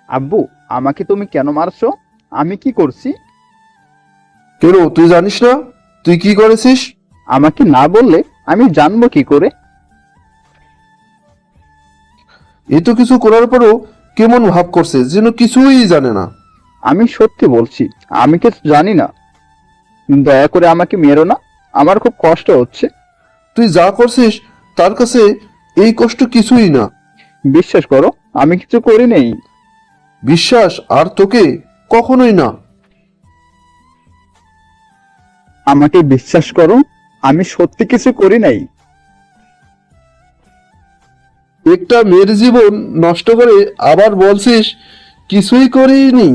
আব্বু, আমাকে তুমি কেন মারছো? আমি কি করছি? কেন তুই জানিস না তুই কি করেছিস? আমাকে না বললে আমি জানবো কি করে? এ তো কিছু করার পরও কেমন ভাব করছে যেন কিছুই জানে না। আমি সত্যি বলছি, আমি কিছু জানি না। দয়া করে আমাকে মেরো না, আমার খুব কষ্ট হচ্ছে। তুই যা করছিস তার কাছে এই কষ্ট কিছুই না। বিশ্বাস করো, আমি কিছু করি নেই। বিশ্বাস আর তোকে কখনোই না। আমাকে বিশ্বাস করো, আমি সত্যি কিছু করি নাই। একটা মেয়ের জীবন নষ্ট করে আবার বলছিস কিছুই করিনি।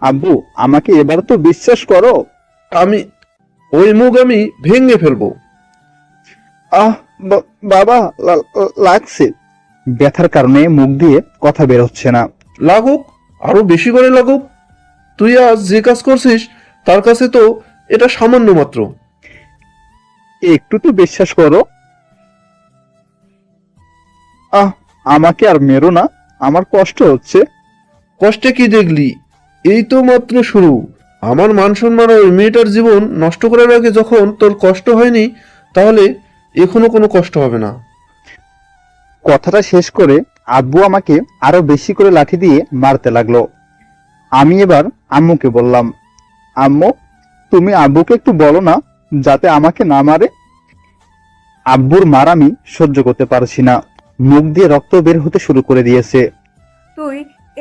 আব্বু, আমাকে এবার তো বিশ্বাস করো। আমি ওই মুখ আমি ভেঙে ফেলবো। আহ, বাবা, লাগছে। ব্যথার কারণে মুখ দিয়ে কথা বের হচ্ছে না। লাগুক, আরো বেশি করে লাগুক। তুই আজ যে কাজ করছিস তার কাছে তো এটা সামান্য মাত্র। একটু তো বিশ্বাস করো। আহ, আমাকে আর মেরো না, আমার কষ্ট হচ্ছে। কষ্টে কি দেখলি? এই তো মাত্র শুরু। আমার মান সম্মান আর ওই মেয়েটার জীবন নষ্ট করার আগে যখন তোর কষ্ট হয়নি, তাহলে এখনো কোনো কষ্ট হবে না। কথাটা শেষ করে আব্বু আমাকে আরো বেশি করে লাঠি দিয়ে মারতে লাগলো। আমি এবার আম্মুকে বললাম, আম্মু, তুমি আব্বুকে একটু বলো না যাতে আমাকে না মারে। আব্বুর মার আমি সহ্য করতে পারছি না, মুখ দিয়ে রক্ত বের হতে শুরু করে দিয়েছে। তুই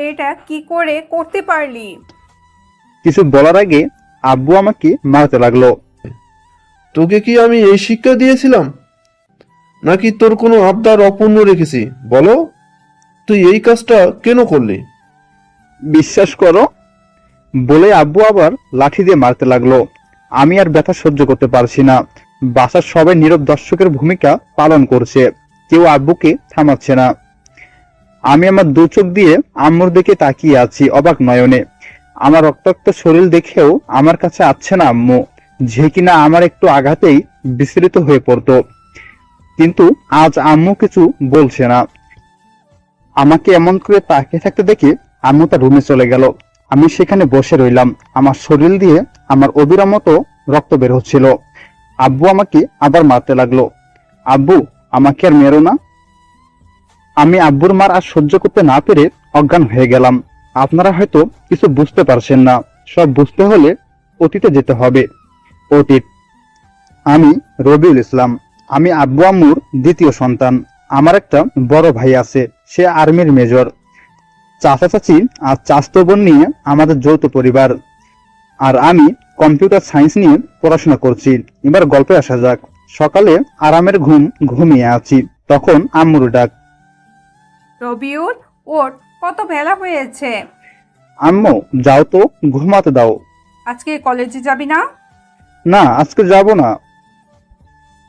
এটা কি করে করতে পারলি? কিছু বলার আগে আব্বু আমাকে মারতে লাগলো। তোকে কি আমি এই শিক্ষা দিয়েছিলাম, নাকি তোর কোনো আবদার অপূর্ণ রেখেছি? বলো, তুই এই কাজটা কেন করলি? বিশ্বাস করো, বলে আব্বু আবার লাঠি দিয়ে মারতে লাগলো। আমি আর ব্যথা সহ্য করতে পারছি না। বাসার সবাই নীরব দর্শকের ভূমিকা পালন করছে, কেউ আব্বুকে থামাচ্ছে না। আমি আমার দু চোখ দিয়ে আম্মুর দিকে তাকিয়ে আছি অবাক নয়নে। আমার রক্তাক্ত শরীর দেখেও আমার কাছে আসছে না আম্মু, যে কিনা আমার একটু আঘাতেই বিচলিত হয়ে পড়তো। কিন্তু আজ আম্মু কিছু বলছে না। আমাকে এমন করে তাকিয়ে থাকতে দেখে আম্মু তার রুমে চলে গেল। আমি সেখানে বসে রইলাম, আমার শরীর দিয়ে আমার অবিরাম মতো রক্ত বের হচ্ছিল। আব্বু আমাকে আবার মারতে লাগলো। আব্বু, আমাকে আর মেরো না। আমি আব্বুর মার আর সহ্য করতে না পেরে অজ্ঞান হয়ে গেলাম। আপনারা হয়তো কিছু বুঝতে পারছেন না, সব বুঝতে হলে অতীতে যেতে হবে। অতীত। আমি রবিউল ইসলাম। আমি আব্বু আম্মুর দ্বিতীয় সন্তান। আমার একটা বড় ভাই আছে, সে আর্মির মেজর। চাচা চাচি আর চাচতো বোন নিয়ে আমাদের যৌথ পরিবার। আর আমি কম্পিউটার সায়েন্স নিয়ে পড়াশোনা করছি। এবার গল্পে আসা যাক। সকালে আরামের ঘুম ঘুমিয়ে আছি, তখন আম্মুর ডাক। রবিউল, ওঠ, কত বেলা হয়েছে। আম্মু, যাও তো, ঘুমাতে দাও। আজকে কলেজে যাবি না? না, আজকে যাব না।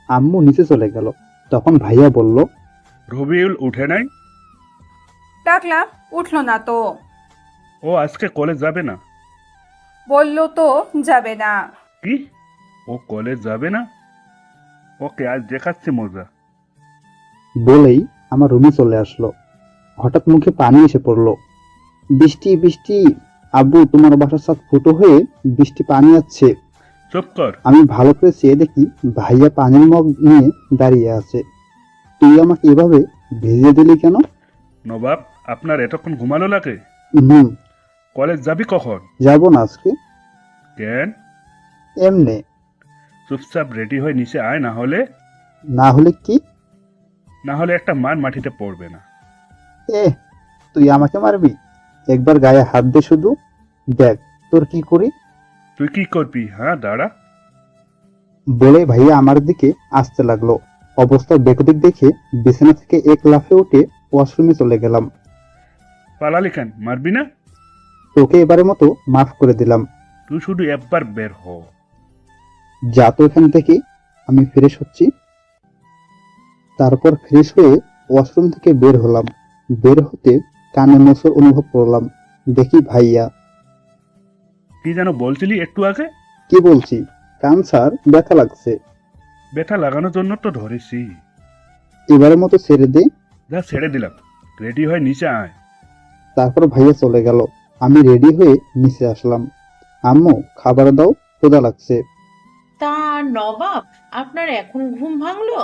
আম্মু নিচে চলে গেল। তখন ভাইয়া বলল, রবিউল উঠে নাই? ডাকলাম, উঠলো না তো। ও আজকে কলেজ যাবে না? বললো তো যাবে না। কি? ও কলেজ যাবে না? ওকে আজ দেখাচ্ছি মজা। বলেই আমার রুমে চলে আসলো। হঠাৎ মুখে পানি এসে পড়লো। বৃষ্টি বৃষ্টি, আব্বু, তোমার বাসার ছাদ ফুটো হয়ে বৃষ্টি পানি আসছে। চুপ কর। আমি ভালো করে চেয়ে দেখি ভাইয়া পানির মগ নিয়ে দাঁড়িয়ে আছে। তুই আমাকে এভাবে ভিজিয়ে দিলি কেন? নবাব, আপনার এতক্ষণ ঘুমানো লাগে? হুম। কলেজ যাবি কখন? যাবো না আজকে। কেন? এমনে। চুপচাপ রেডি হয়ে নিচে আয়, না হলে না হলে কি? না হলে একটা মান মাটিতে পড়বে না। এ, তুই আমাকে মারবি? একবার গায়ে হাত দে শুধু, দেখ তোর কি করি। তুই কি করবি? হ্যাঁ, দাঁড়া। বলে ভাইয়া আমার দিকে আসতে লাগলো। অবস্থা বেকদিক দেখে বিছানা থেকে এক লাফে উঠে ওয়াশরুমে চলে গেলাম। পালালি কেন? মারবি না? তোকে এবারের মতো মাফ করে দিলাম। তুই শুধু একবার বের হ। যা তো এখান থেকে, আমি ফ্রেশ হচ্ছি। তারপর ফ্রেশ হয়ে ওয়াশরুম থেকে বের হলাম। বের হতে কানে মোচড় অনুভব করলাম। দেখি ভাইয়া। কি যেন বলছিলি একটু আগে? কি বলছি? কান স্যার, ব্যথা লাগছে। ব্যথা লাগানোর জন্য তো ধরেছি। এবারের মতো ছেড়ে দে। যা, ছেড়ে দিলাম। রেডি হয়ে নিচে আয়। তারপর ভাইয়া চলে গেল। আমি রেডি হয়ে নিচে আসলাম। আম্মু, খাবার দাও, ক্ষুধা লাগছে। তা নবাব, আপনার এখন ঘুম ভাঙলো?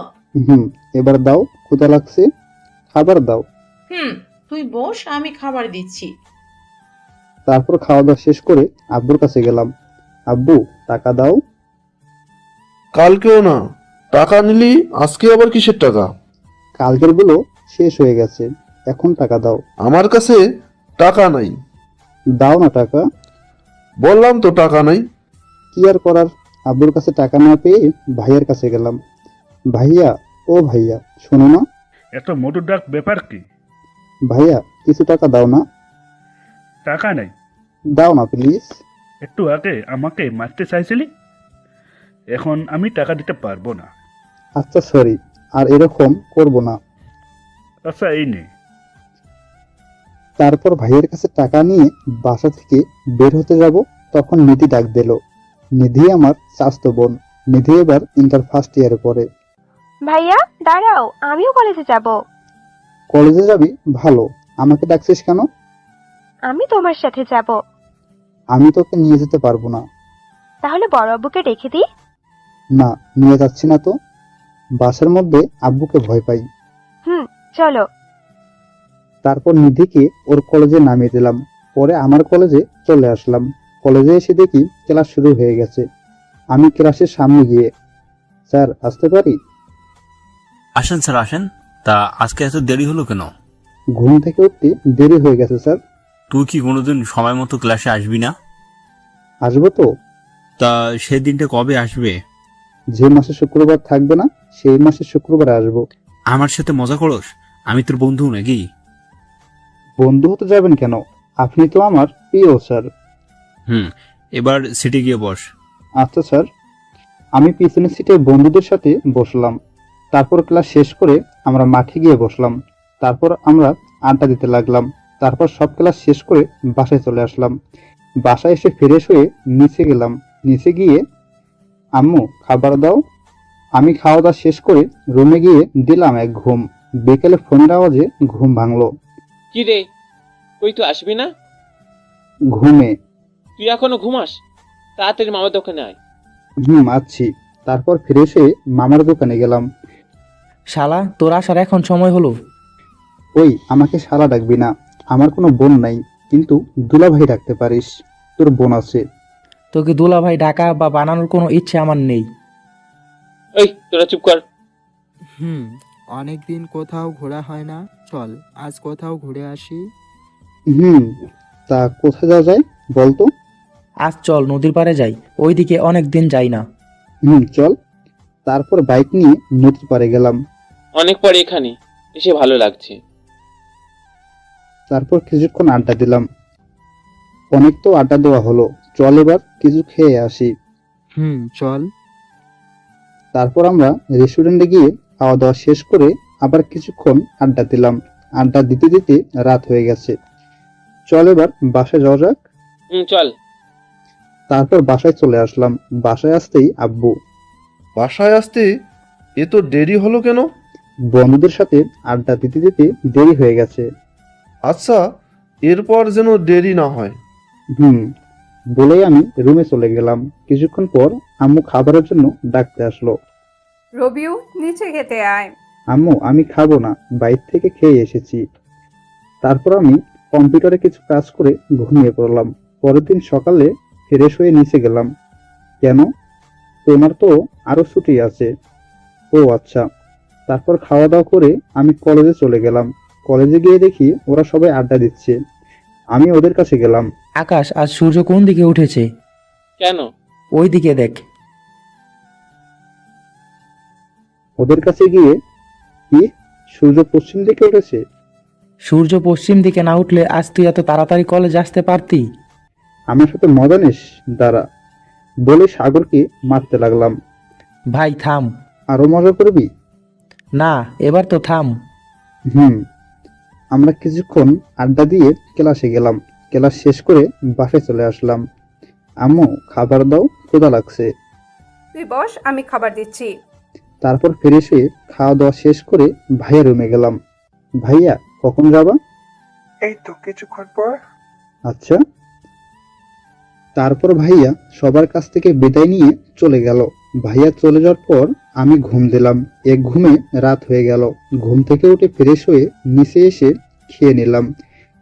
হুম, এবার দাও, ক্ষুধা লাগছে, খাবার দাও। হুম, তুই বস, আমি খাবার দিচ্ছি। তারপর খাওয়া দাওয়া শেষ করে আব্বুর কাছে গেলাম। আব্বু, টাকা দাও। কালকেও না, টাকা নিলি, আজকে আবার কিসের টাকা? কালকের গুলো শেষ হয়ে গেছে, এখন টাকা দাও। আমার কাছে টাকা নাই। দাও না টাকা। বললাম তো টাকা নাই। কি আর করার, আব্বুর কাছে টাকা না পেয়ে ভাইয়ার কাছে গেলাম। ভাইয়া, ও ভাইয়া, শোনো না। এত মোটর ডাক ব্যাপার কি? ভাইয়া, কিছু টাকা দাও না। টাকা নেই? দাও না প্লিজ। একটু আগে আমাকে মারতে চাইছিলি, এখন আমি টাকা দিতে পারবো না। আচ্ছা সরি, আর এরকম করব না। আচ্ছা এই নে। তারপর ভাইয়ের কাছে টাকা নিয়ে বাসা থেকে বের হতে যাব, তখন নিধি ডাক দিল। নিধি আমার চাচাতো বোন। নিধি এবার ইন্টার ফার্স্ট ইয়ারে পড়ে। ভাইয়া দাঁড়াও, আমিও কলেজে যাব। কলেজে যাবি? ভালো। আমাকে ডাকছিস কেন? আমি তোমার সাথে যাব। আমি তোকে নিয়ে যেতে পারবো না। তাহলে বড় আব্বুকে ডেকে দিই। না, নিয়ে যাচ্ছি না তো। বাসার মধ্যে আব্বুকে ভয় পাই। চলো। তারপর নিধিকে ওর কলেজে নামিয়ে দিলাম। পরে আমার কলেজে চলে আসলাম। কলেজে এসে দেখি ক্লাস শুরু হয়ে গেছে। আমি ক্লাসের সামনে গিয়ে, স্যার আসতে পারি? আসেন স্যার আসেন। তা আজকে এত দেরি হলো কেন? ঘুম থেকে উঠতে দেরি হয়ে গেছে স্যার। তুই কি কোনোদিন সময় মতো ক্লাসে আসবি না? আসবো তো। তা সেদিনটা কবে আসবে? যে মাসে শুক্রবার থাকবে না, সেই মাসে শুক্রবারে আসবো। আমার সাথে মজা করস? আমি তোর বন্ধু নাকি? বন্ধু হতে যাবেন কেন? আপনি তো আমার প্রিয় স্যার। এবার সিটে গিয়ে বস। আচ্ছা স্যার। আমি পিছনের সিটে বন্ধুদের সাথে বসলাম। তারপর ক্লাস শেষ করে আমরা মাঠে গিয়ে বসলাম। তারপর আমরা আড্ডা দিতে লাগলাম। তারপর সব ক্লাস শেষ করে বাসায় চলে আসলাম। বাসায় এসে ফ্রেশ হয়ে নিচে গেলাম। নিচে গিয়ে, আম্মু খাবার দাও। আমি খাওয়া দাওয়া শেষ করে রুমে গিয়ে দিলাম এক ঘুম। বিকেলে ফোনের আওয়াজে ঘুম ভাঙলো। কি রে, কই তুই আসবি না? ঘুমে। তুই এখনো ঘুমাস? তাড়াতাড়ি মামার দোকানে আয়। আছি। তারপর ফ্রেশ হয়ে মামার দোকানে গেলাম। শালা, তোর আসার এখন সময় হলো? ওই, আমাকে শালা ডাকবি না। আমার কোনো বোন নাই, কিন্তু দুলাভাই ডাকতে পারিস। তোর বোন আছে। তোকে দুলাভাই ডাকা বা বানানোর কোনো ইচ্ছে আমার নেই। ওই তোরা চুপ কর। অনেকদিন কোথাও ঘোরা হয় না, চল আজ কোথাও ঘুরে আসি। তা কোথায় যাওয়া যায় বলতো? আজ চল নদীর পাড়ে যাই, ওইদিকে অনেক দিন যাই না। চল। তারপর বাইক নিয়ে নদীর পাড়ে গেলাম। অনেক পরে এখানে এসে ভালো লাগছে। তারপর কিছুক্ষণ আড্ডা দিলাম। অনেক তো আড্ডা দেওয়া হলো, চল এবার কিছু খেয়ে আসি। চল। তারপর আমরা রেস্টুরেন্টে গিয়ে খাওয়া দাওয়া শেষ করে আবার কিছুক্ষণ আড্ডা দিলাম। আড্ডা দিতে দিতে রাত হয়ে গেছে। চল এবার বাসায় যাওয়া যাক। চল। তারপর বাসায় চলে আসলাম। বাসায় আসতেই আব্বু। বাসায় আসতে এত দেরি হলো কেন? বন্ধুদের সাথে আড্ডা দিতে দিতে দেরি হয়ে গেছে। আচ্ছা, এরপর যেন দেরি না হয়। বলেই আমি রুমে চলে গেলাম। কিছুক্ষণ পর আম্মু খাবারের জন্য ডাকতে আসলো। রবিউ, নিচে খেতে আয়। আম্মু, আমি খাবো না, বাইরে থেকে খেয়ে এসেছি। তারপর আমি কম্পিউটারে কিছু কাজ করে ঘুমিয়ে পড়লাম। পরের দিন সকালে ফ্রেশ হয়ে নিচে গেলাম। কেন? তোমার তো আরো ছুটি আছে। ও আচ্ছা। তারপর খাওয়া দাওয়া করে আমি কলেজে চলে গেলাম। কলেজে গিয়ে দেখি ওরা সবাই আড্ডা দিচ্ছে। আমি ওদের কাছে গেলাম। আকাশ, আজ সূর্য কোন দিকে উঠেছে? কেন? ওই দিকে দেখ। ওদের কাছে গিয়ে, কি, সূর্য পশ্চিম দিকে উঠেছে? সূর্য পশ্চিম দিকে না উঠলে আজ তুই এত তাড়াতাড়ি কলেজে আসতে পারতি? আমার সাথে মজা নিস, দাঁড়া, বলে সাগরকে মারতে লাগলাম। ভাই থাম। আরো মজা করবি? না, এবার তো থাম। আমরা কিছুক্ষণ আড্ডা দিয়ে ক্লাসে গেলাম। ক্লাস শেষ করে বাসায় চলে আসলাম। আম্মু খাবার দাও, ক্ষুধা লাগছে। তুই বস, আমি খাবার দিচ্ছি। তারপর ফ্রেশ হয়ে খাওয়া দাওয়া শেষ করে ভাইয়া রুমে গেলাম। ভাইয়া কখন যাবা? এই তো কিছুক্ষণ পর। আচ্ছা। তারপর ভাইয়া সবার কাছ থেকে বিদায় নিয়ে চলে গেল। ভাইয়া চলে যাওয়ার পর আমি ঘুম দিলাম। এক ঘুমে রাত হয়ে গেল। ঘুম থেকে উঠে ফ্রেশ হয়ে নিচে এসে খেয়ে নিলাম।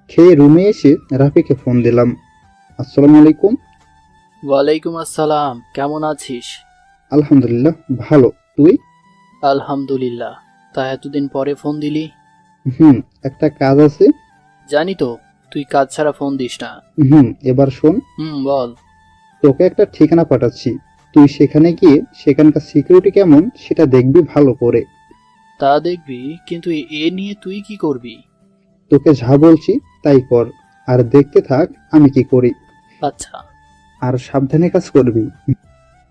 খেয়ে রুমে এসে রাফিকে ফোন দিলাম। আসসালামু আলাইকুম। ওয়ালাইকুম আসসালাম, কেমন আছিস? আলহামদুলিল্লাহ ভালো, তুই? আলহামদুলিল্লাহ। তা এতদিন পরে ফোন দিলি? একটা কাজ আছে। জানি তো, তুই কাজ ছাড়া ফোন দিস না। এবার শোন। বল। তোকে একটা ঠিকানা পাঠাচ্ছি, তুই সেখানে গিয়ে সেখানকার সিকিউরিটি কেমন সেটা দেখবি ভালো করে। তা দেখবি, কিন্তু এ নিয়ে তুই কি করবি? তোকে যা বলছি তাই কর, আর দেখতে থাক আমি কি করি। আচ্ছা। আর সাবধানে কাজ করবি।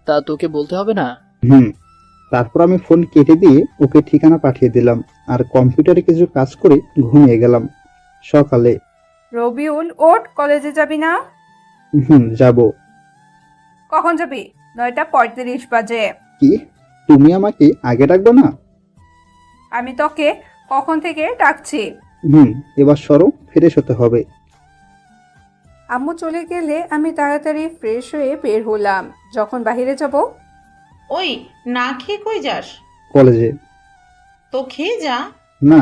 তা তোকে বলতে হবে না? তারপর আমি ফোন কেটে দিয়ে ওকে ঠিকানা পাঠিয়ে দিলাম, আর কম্পিউটারে কিছু কাজ করে ঘুমিয়ে গেলাম। সকালে রবিউল, ওঠ, কলেজে যাবি না? যাব। কখন যাবি? 9:35 বাজে। কি, তুমি আমাকে আগে ডাকবে না? আমি তোকে কখন থেকে ডাকছি। এবার সরো, ফ্রেশ হতে হবে। আম্মু চলে গেলে আমি তাড়াতাড়ি ফ্রেশ হয়ে বের হলাম। যখন বাইরে যাব, ওই, না খেয়ে কই যাস? কলেজে। তো খেয়ে যা। না,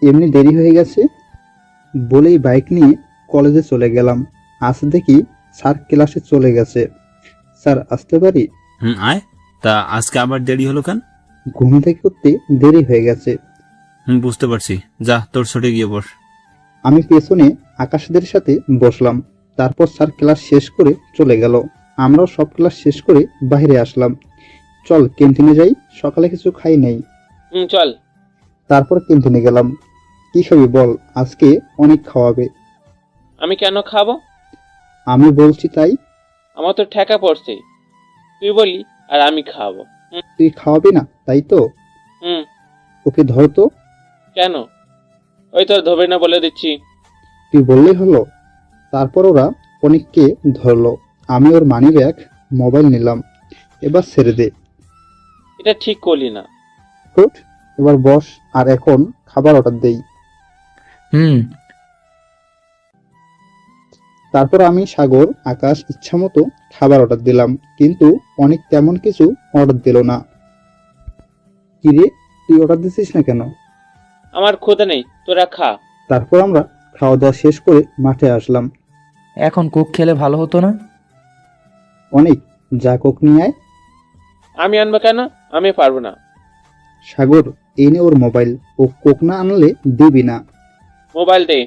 এমনি দেরি হয়ে গেছে বলেই বাইক নিয়ে কলেজে চলে গেলাম। আজ দেখি স্যার ক্লাসে চলে গেছে। স্যার আসতে পারি? আয়। তা আজকে আবার দেরি হলো কেন? ঘুম থেকে উঠতে দেরি হয়ে গেছে। বুঝতে পারছি, যা তোর ছুটে গিয়ে বস। আমি পেছনে আকাশদের সাথে বসলাম। তারপর স্যার ক্লাস শেষ করে চলে গেল। আমরাও সব ক্লাস শেষ করে বাইরে আসলাম। চল ক্যান্টিনে যাই, সকালে কিছু খাই নাই। চল। তারপর ক্যান্টিনে গেলাম। কি খাবি বল, আজকে অনেক খাওয়াবে। আমি কেন খাবো? আমি বলছি তাই। আমার তো ঠেকা পড়ছে, তুই বললি আর আমি খাবো। তুই খাওয়াবি না তাই তো? ওকে ধর তো। কেন? ওই তোর ধরবে না বলে দিচ্ছি। তুই বললেই হলো। তারপর ওরা অনেককে ধরলো। আমি ওর মানি ব্যাগ, মোবাইল নিলাম। এবার ছেড়ে দে। এটা ঠিক করলি না। গুড, এবার বস, আর এখন খাবার অর্ডার দেই। তারপর আমি, সাগর, আকাশ ইচ্ছামতো খাবার অর্ডার দিলাম, কিন্তু অনেক তেমন কিছু অর্ডার দিল না। কিরে, তুই অর্ডার দিছিস না কেন? আমার ক্ষুধা নেই, তোরা খা। তারপর আমরা খাওয়া দাওয়া শেষ করে মাঠে আসলাম। এখন কোক খেলে ভালো হতো না? অনেক, যা কোক নিয়ে আয়। আমি আনবো কেন? আমি পারবো না। সাগর, এই নে ওর মোবাইল, ও কোক না আনলে দিবি না। মোবাইল দে,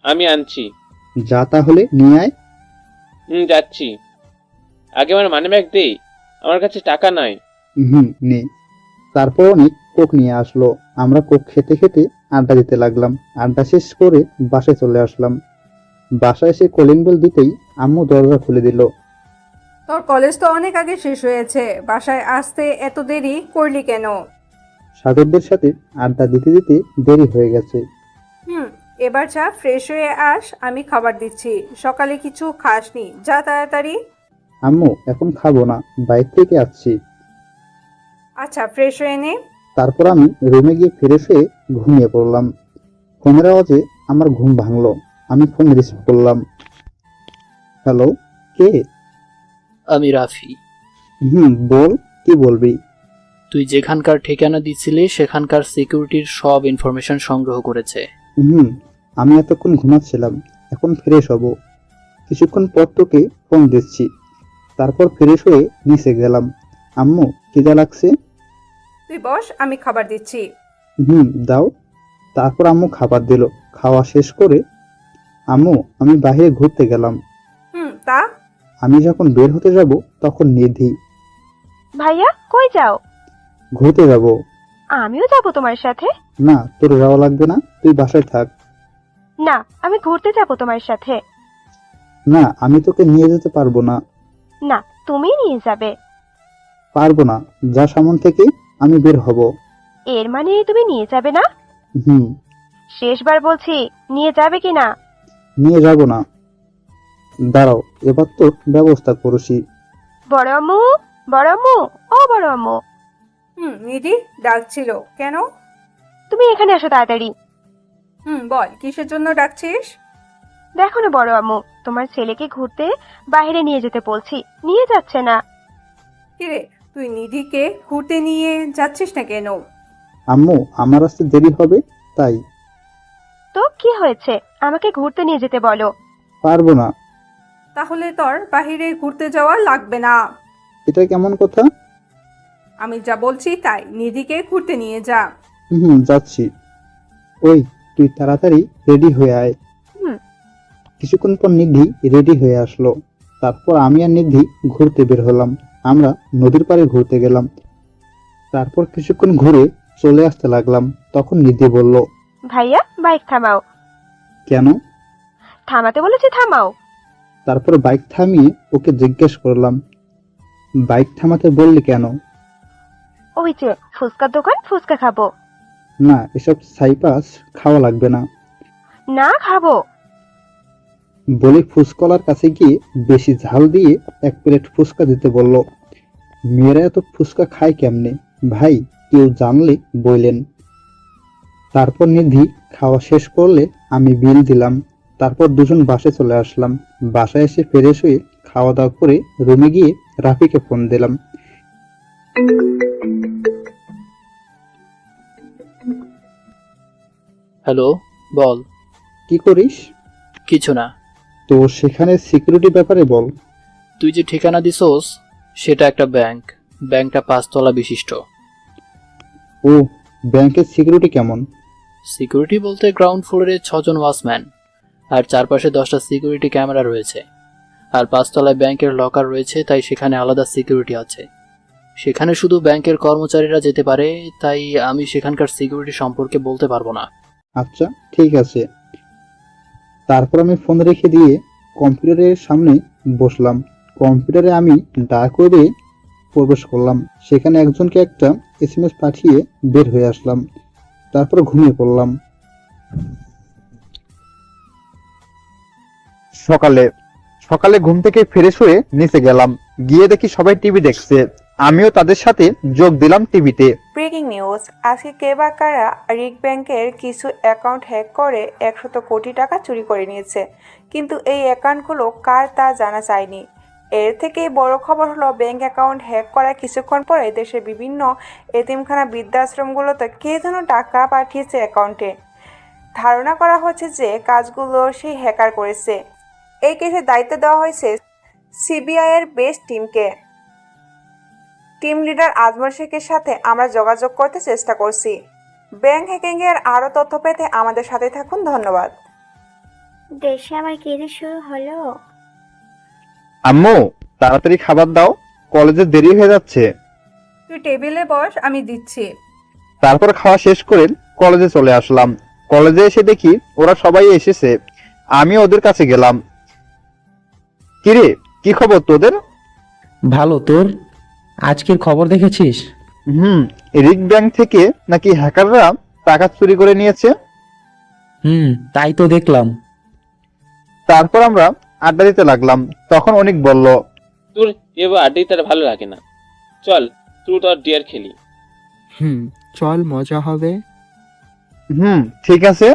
আমি আনছি। যা তাহলে নিয়ে আয়। যাচ্ছি। আগে আমার মানি ব্যাগ দে, আমার কাছে টাকা নাই। নে। তারপর অনেক কোক নিয়ে আসলো। আমরা কোক খেতে খেতে আড্ডা দিতে লাগলাম। আড্ডা শেষ করে বাসায় চলে আসলাম। বাসায় এসে কলিং বেল দিতেই আম্মু দরজা খুলে দিল। তোর কলেজ তো অনেক আগে শেষ হয়েছে, বাসায় আসতে এত দেরি করলি কেন? সাগরদের সাথে আড্ডা দিতে দিতে দেরি হয়ে গেছে। এবার যা, ফ্রেশ হয়ে আস, আমি খাবার দিচ্ছি। সকালে কিছু খাসনি, যা তাড়াতাড়ি। আম্মু, এখন খাবো না, বাইরে থেকে আসছি। আচ্ছা, ফ্রেশ হয়ে নে। তারপর আমি রুমে গিয়ে ফ্রেশ হয়ে ঘুমিয়ে পড়লাম। ফোনের আওয়াজে আমার ঘুম ভাঙলো। আমি ফোন রিসিভ করলাম। হ্যালো, কে? আমি রাফি। বল, কি বলবি? তুই যেখানকার ঠিকানা দিচ্ছিলি সেখানকার সিকিউরিটির সব ইনফরমেশন সংগ্রহ করেছে। আমি এতক্ষণ ঘুমাচ্ছিলাম, এখন ফ্রেশ হব। কিছুক্ষণ পর তোকে ফোন দিচ্ছি। তারপর ফ্রেশ হয়ে নিচে গেলাম। আম্মু, খিদা লাগছে। তুই বস, আমি খাবার দিচ্ছি। দাও। তারপর আম্মু খাবার দিল। খাওয়া শেষ করে আম্মু, আমি বাইরে ঘুরতে গেলাম। তা? আমি যখন বের হতে যাব তখন নিধি, ভাইয়া কই যাও? ঘুরতে যাব। আমিও যাব তোমার সাথে। না, তোর যাওয়া লাগবে না, তুই বাসায় থাক। না, আমি ঘুরতে যাব তোমার সাথে। না, আমি তোকে নিয়ে যেতে পারবো না। না, তুমি নিয়ে যাবে। পারবো না, যা সামন থেকে, আমি বের হব। এর মানে তুমি নিয়ে যাবে না? শেষবার বলছি, নিয়ে যাবে কি না? নিয়ে যাব না। দাঁড়াও, এবার তোর ব্যবস্থা করছি। বড় আম্মু, বড় আম্মু, ও বড় আম্মু। নিধি ডাকছিল কেন? তুমি এখানে আসো তাড়াতাড়ি। বল কিসের জন্য ডাকছিস? দেখো না বড় আম্মু, তোমার ছেলেকে ঘুরতে বাইরে নিয়ে যেতে বলছি, নিয়ে যাচ্ছে না। কিরে, তুই নিধিকে ঘুরতে নিয়ে যাচ্ছিস না কেন? আম্মু, আমার আসতে দেরি হবে তাই। তো কি হয়েছে, আমাকে ঘুরতে নিয়ে যেতে বলো। পারবো না। তাহলে তোর বাইরে ঘুরতে যাওয়া লাগবে না। এটা কেমন কথা? আমি যা বলছি তাই, নিধিকে ঘুরতে নিয়ে যা। যাচ্ছি। ওই, তুই তাড়াতাড়ি রেডি হয়ে আয়। হুম। কিছুক্ষণ পর নিধি রেডি হয়ে আসলো। তারপর আমি আর নিধি ঘুরতে বের হলাম। আমরা নদীর পাড়ে ঘুরতে গেলাম। তারপর কিছুক্ষণ ঘুরে চলে আসতে লাগলাম। তখন নিধি বলল, ভাইয়া বাইক থামাও। কেন? থামাতে বলেছি, থামাও। তারপর বাইক থামিয়ে ওকে জিজ্ঞেস করলাম, বাইক থামাতে বললি কেন? ওই যে ফুচকার দোকান, ফুচকা খাবো। না, এসব সাইপাস খাওয়া লাগবে না। না খাবো। বলে ফুসকলার কাছে গিয়ে বেশি ঝাল দিয়ে 1 প্লেট ফুচকা দিতে বলল। মেয়েরা এত ফুচকা খায় কেমনে ভাই, কেউ জানলে বললেন। তারপর নিধি খাওয়া শেষ করলে আমি বিল দিলাম। তারপর দুজন বাসে চলে আসলাম। বাসায় এসে ফ্রেশ হয়ে খাওয়া দাওয়া করে রুমে গিয়ে রাফিকে ফোন দিলাম। হ্যালো, বল। কি করিস? কিছু না। তো সেখানে সিকিউরিটি ব্যাপারে বল। তুই যে ঠিকানা দিছোস সেটা একটা ব্যাংক। ব্যাংকটা 5 তলা বিশিষ্ট। ও, ব্যাংকের সিকিউরিটি কেমন? সিকিউরিটি বলতে গ্রাউন্ড ফ্লোরে 6 জন ওয়াচম্যান আর চারপাশে 10টা সিকিউরিটি ক্যামেরা রয়েছে। আর 5 তলায় ব্যাংকের লকার রয়েছে, তাই সেখানে আলাদা সিকিউরিটি আছে। সেখানে শুধু ব্যাংকের কর্মচারীরা যেতে পারে, তাই আমি সেখানকার সিকিউরিটি সম্পর্কে বলতে পারবো না। আচ্ছা, ঠিক আছে। তারপর আমি ফোন রেখে দিয়ে কম্পিউটারের সামনে বসলাম। কম্পিউটারে আমি ডাক ওয়েবে প্রবেশ করলাম। সেখানে একজনকে একটা SMS পাঠিয়ে বের হয়ে আসলাম। তারপর ঘুমিয়ে পড়লাম। সকালে ঘুম থেকে ফ্রেশ হয়ে নিচে গেলাম। গিয়ে দেখি সবাই টিভি দেখছে। আমিও তাদের সাথে যোগ দিলাম টিভিতে। ব্রেকিং নিউজ, আজকে কে বা কারা রিক ব্যাংকের কিছু অ্যাকাউন্ট হ্যাক করে 100 কোটি টাকা চুরি করে নিয়েছে, কিন্তু এই অ্যাকাউন্টগুলো কার তা জানা যায়নি। এর থেকে বড় খবর হলো, ব্যাংক অ্যাকাউন্ট হ্যাক করার কিছুক্ষণ পরে দেশের বিভিন্ন এতিমখানা, বৃদ্ধাশ্রমগুলোতে কে যেন টাকা পাঠিয়েছে অ্যাকাউন্টে। ধারণা করা হচ্ছে যে কাজগুলো সেই হ্যাকার করেছে। এই কেসের দায়িত্ব দেওয়া হয়েছে সিবিআইয়ের বেস্ট টিমকে। টিম লিডার আজমল শেখের সাথে আমরা যোগাযোগ করতে চেষ্টা করছি। ব্যাংক হ্যাকিংয়ের আরও তথ্য পেতে আমাদের সাথে থাকুন। ধন্যবাদ। দেশে আবার কি যে শুরু হলো। আম্মু, তাড়াতাড়ি খাবার দাও, কলেজে দেরি হয়ে যাচ্ছে। তুই টেবিলে বস, আমি দিচ্ছি। তারপর খাওয়া শেষ করে কলেজে চলে আসলাম। কলেজে এসে দেখি ওরা সবাই এসেছে। আমি ওদের কাছে গেলাম। কিরে, কি খবর তোদের? ভালো, তোর? আজকের খবর দেখেছিস? রিক ব্যাংক থেকে নাকি হ্যাকাররা টাকা চুরি করে নিয়েছে। তাই তো দেখলাম। তারপর আমরা আড্ডা দিতে লাগলাম। তখন অনেক বলল, তোর এবার আড্ডাই তার ভালো লাগে না, চল ট্রুথ অর ডিয়ার খেলি। চল, মজা হবে। ঠিক আছে।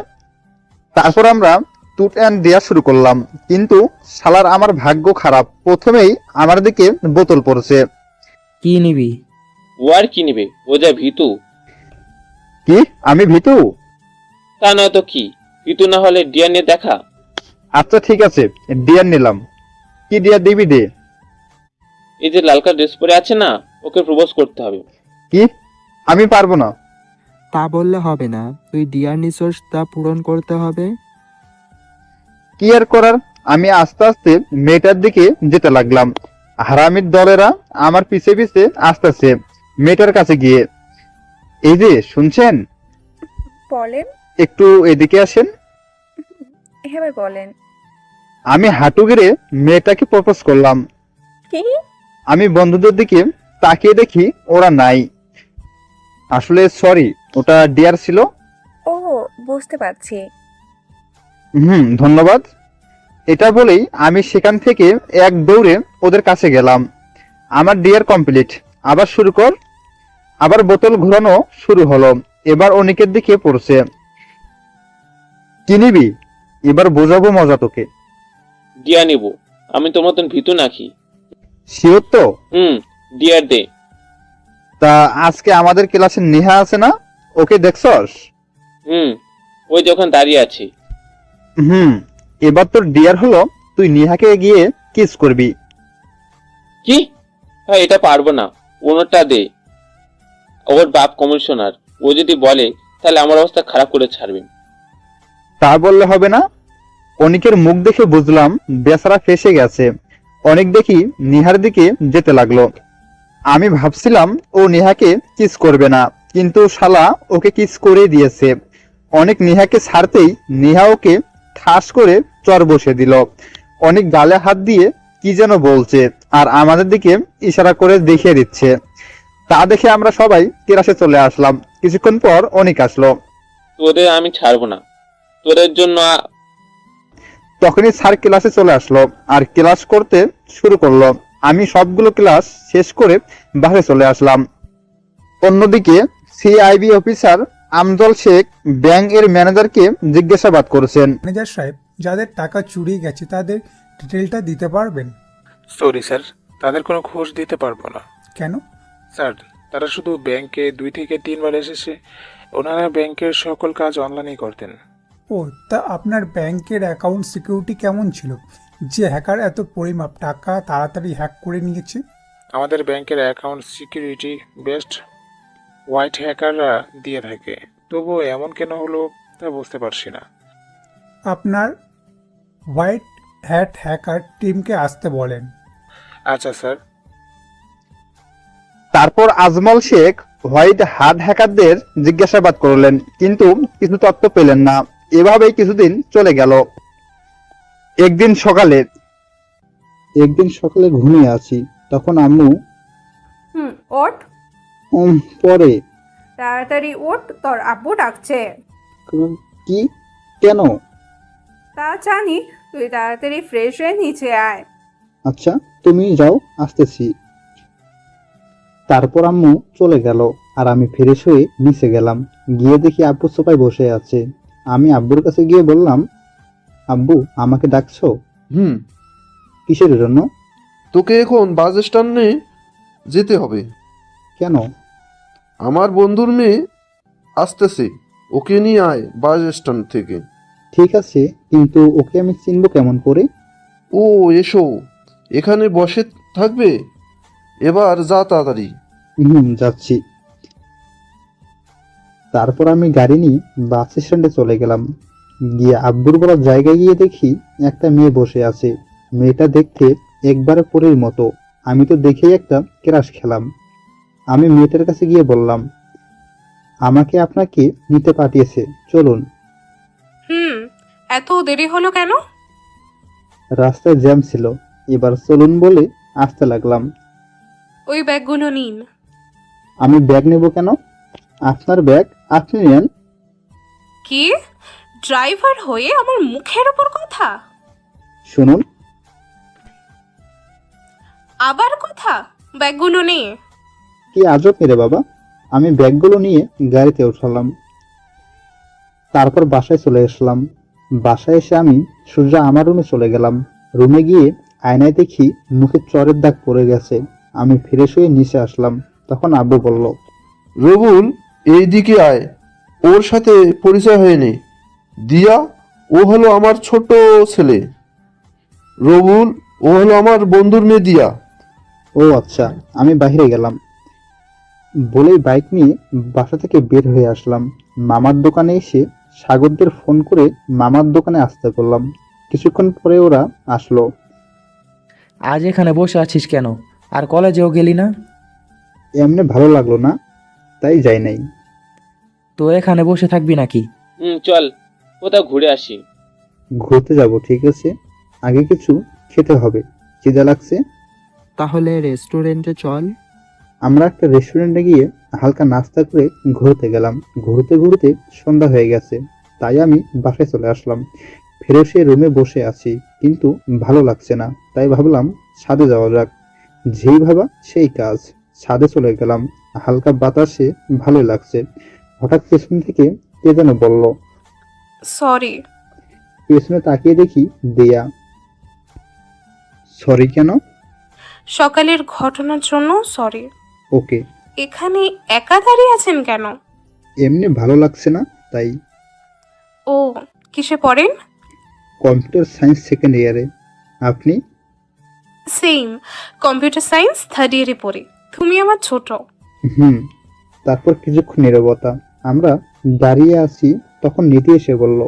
তারপর আমরা ট্রুথ অ্যান্ড ডেয়ার শুরু করলাম। কিন্তু শালার আমার ভাগ্য খারাপ, প্রথমেই আমার দিকে বোতল পড়ছে। কি নিবি? ও আর কি নিবে, ও যা ভীতু। কি, আমি ভীতু? তা নয় তো কি, ভীতু না হলে ডিয়ার নিয়ে দেখা। আচ্ছা ঠিক আছে, ডিয়ার নিলাম। কি ডিয়ার দিবি দে। এই যে লাল কালার ড্রেস পরে আছে না, ওকে প্রপোজ করতে হবে। কি? আমি পারবো না। তা বললে হবে না, তুই ডিয়ার নিছস, তা পূরণ করতে হবে। কি আর করার, আমি আস্তে আস্তে মেয়েটার দিকে যেতে লাগলাম। হারামির দলেরা আমার পিছে পিছে আসতেছে। মেয়েটার কাছে গিয়ে, এই যে শুনছেন, বলেন। একটু এদিকে আসেন। এবার বলেন। আমি হাঁটু গেড়ে মেয়েটাকে প্রপোজ করলাম। কি? আমি বন্ধুদের দিকে তাকিয়ে দেখি ওরা নাই। আসলে সরি, ওটা ডিয়ার ছিল। ও, বুঝতে পারছি। ধন্যবাদ। এটা বলেই আমি সেখান থেকে এক দৌড়ে ওদের কাছে গেলাম। আমার ডিয়ার কমপ্লিট, আবার শুরু কর। আবার বোতল ঘোরানো শুরু হলো। এবার অনেকের দিকে পড়ছে। কি নিবি? এবার বোঝাবো মজা তোকে। ডিয়ার নিব। আমি তোর মতন ভীতু নাকি? শিওর তো? ডিয়ার দে। তা আজকে আমাদের ক্লাসে নেহা আছে না, ওকে দেখছস? ওই যখন দাঁড়িয়ে আছে। এবার তোর ডিয়ার হলো তুই নেহাকে গিয়ে কিস করবি। কি? হ্যাঁ, এটা পারবো না, ওনারটা দে। ওর বাপ কমিশনার, ও যদি বলে তাহলে আমার অবস্থা খারাপ করে ছাড়বেন। তা বললে হবে না। অনেকের মুখ দেখে বুঝলাম বেচারা ফেসে গেছে। অনেক দেখি নেহার দিকে যেতে লাগলো। আমি ভাবছিলাম ও নেহাকে কিস করবে না, কিন্তু শালা ওকে কিস করে দিয়েছে। অনেক নেহাকে ছাড়তেই নেহা ওকে ঠাস করে চর বসে দিল। অনেক গালে হাত দিয়ে কি যেন বলছে আর আমাদের দিকে ইশারা করে দেখিয়ে দিচ্ছে। তা দেখে আমরা সবাই ক্লাসে চলে আসলাম। কিছুক্ষণ পর অনেক আসলো। তোদের আমি ছাড়বো না, তোদের জন্য। তখনই স্যার ক্লাসে চলে আসলো আর ক্লাস করতে শুরু করলো। আমি সবগুলো ক্লাস শেষ করে বাসায় চলে আসলাম। অন্যদিকে সিআইবি অফিসার আমজল শেখ ব্যাংক এর ম্যানেজারকে জিজ্ঞাসাবাদ করেছেন। ম্যানেজার সাহেব, যাদের টাকা চুরি গেছে তাদের ডিটেলটা দিতে পারবেন? সরি স্যার, তাদের কোনো খোঁজ দিতে পারবো না। কেন? স্যার, তারা শুধু ব্যাংকে 2 থেকে 3 বার এসেছে। ওনারা ব্যাংকের সকল কাজ অনলাইনেই করতেন। ও, তা আপনার ব্যাংকের অ্যাকাউন্ট সিকিউরিটি কেমন ছিল যে হ্যাকার এত পরিমাপ টাকা তাড়াতাড়ি হ্যাক করে নিয়েছে? আমাদের ব্যাংকের অ্যাকাউন্ট সিকিউরিটি বেস্ট হোয়াইট হ্যাকাররা দিয়ে থাকে, তবুও এমন কেন হলো তা বুঝতে পারছি না। আপনার হোয়াইট হ্যাট হ্যাকার টিমকে আসতে বলেন। আচ্ছা স্যার। তারপর আজমল শেখ হোয়াইট হার্ড হ্যাকারদের জিজ্ঞাসাবাদ করলেন, কিন্তু কিছু তথ্য পেলেন না। এভাবেই কিছুদিন চলে গেল। একদিন সকালে ঘুমিয়ে আছি, তখন আম্মু ওঠ, পরে তাড়াতাড়ি ওঠ, তোর আব্বু ডাকছে। কি? কেন? তা জানি, তুই তাড়াতাড়ি ফ্রেশ হয়ে নিচে আয়। আচ্ছা, তুমি যাও, আসতেছি। তারপর আম্মু চলে গেল আর আমি ফ্রেশ হয়ে নিচে গেলাম। গিয়ে দেখি আব্বু সোফায় বসে আছে। আমি আব্বুর কাছে গিয়ে বললাম, আব্বু আমাকে ডাকছো? কিসের জন্য? তোকে এখন বাস স্ট্যান্ডে যেতে হবে। কেন? আমার বন্ধুর মেয়ে আসতেছে, ওকে নিয়ে আয় বাস স্ট্যান্ড থেকে। ঠিক আছে, কিন্তু ওকে আমি চিনবো কেমন করে? ও এসো, এখানে বসে থাকবে। এবার যা তাড়াতাড়ি। যাচ্ছি। তারপর আমি গাড়ি নিয়ে বাস স্ট্যান্ডে চলে গেলাম। গিয়ে আব্বুর বলার জায়গায় গিয়ে দেখি একটা মেয়ে বসে আছে। মেয়েটা দেখতে একবারে পরীর মতো। আমি তো দেখেই একটা ক্রাশ খেলাম। আমি মেয়েটার কাছে গিয়ে বললাম, আমাকে আপনাকে নিতে পাঠিয়েছে, চলুন। এত দেরি হলো কেন? রাস্তায় জ্যাম ছিল, এবার চলুন বলে আসতে লাগলাম। ওই ব্যাগগুলো নিন। আমি ব্যাগ নেব কেন? আপনার ব্যাগ আপনি নেন। কি? ড্রাইভার হয়ে আমার মুখের উপর কথা? শুনুন। আবার কথা? ব্যাগগুলো নিয়ে। কি আজব মেরে বাবা। আমি ব্যাগগুলো নিয়ে গাড়িতে উঠলাম। তারপর বাসায় চলে আসলাম। বাসায় এসে আমি সোজা আমার রুমে চলে গেলাম। রুমে গিয়ে আয়নায় দেখি মুখে চরের দাগ পড়ে গেছে। আমি ফ্রেশ হয়ে নিচে আসলাম। তখন আব্বু বলল, রবুল এইদিকে আয়, ওর সাথে পরিচয় হয়নি। দিয়া, ও হলো আমার ছোট ছেলে। রবুল, ও হলো আমার বন্ধুর মেয়ে দিয়া। ও আচ্ছা। আমি বাইরে গেলাম বলেই বাইক নিয়ে বাসা থেকে বের হয়ে আসলাম। মামার দোকানে এসে সাগরদের ফোন করে মামার দোকানে আসতে বললাম। কিছুক্ষণ পরে ওরা আসলো। আজ এখানে বসে আছিস কেন? আর কলেজেও গেলি না? এমনি ভালো লাগলো না, তাই যাই নাই। তো এখানে বসে থাকবি নাকি? চল কোথাও ঘুরে আসি। ঘুরতে যাব, ঠিক আছে, আগে কিছু খেতে হবে, খিদে লাগছে। তাহলে রেস্টুরেন্টে চল। আমরা একটা রেস্টুরেন্টে গিয়ে হালকা নাস্তা করে ঘুরতে গেলাম। ঘুরতে ঘুরতে সন্ধ্যা হয়ে গেছে, তাই আমি বাসায় চলে আসলাম। ফিরে সে রুমে বসে আছি, কিন্তু ভালো লাগছে না, তাই ভাবলাম ছাদে যাওয়া যাক। যেই ভাবা সেই কাজ, ছাদে চলে গেলাম। হালকা বাতাসে ভালো লাগছে। হঠাৎ পেছন থেকে কে যেন বলল, সরি। পেছনে তাকিয়ে দেখি দিয়া। সরি কেন? সকালের ঘটনার জন্য সরি। ওকে। এখানে একা দাঁড়িয়ে আছেন কেন? এমনি ভালো লাগছে না তাই। ও, কিসে পড়েন? কম্পিউটার সায়েন্স সেকেন্ড ইয়ারে। আপনি? সেম, কম্পিউটার সায়েন্স থার্ড ইয়ারে পড়ি। তুমি আমার ছোট। হুম। তারপর কিছুক্ষণ নীরবতা। আমরা দাঁড়িয়ে আছি, তখন নীতি এসে বলল,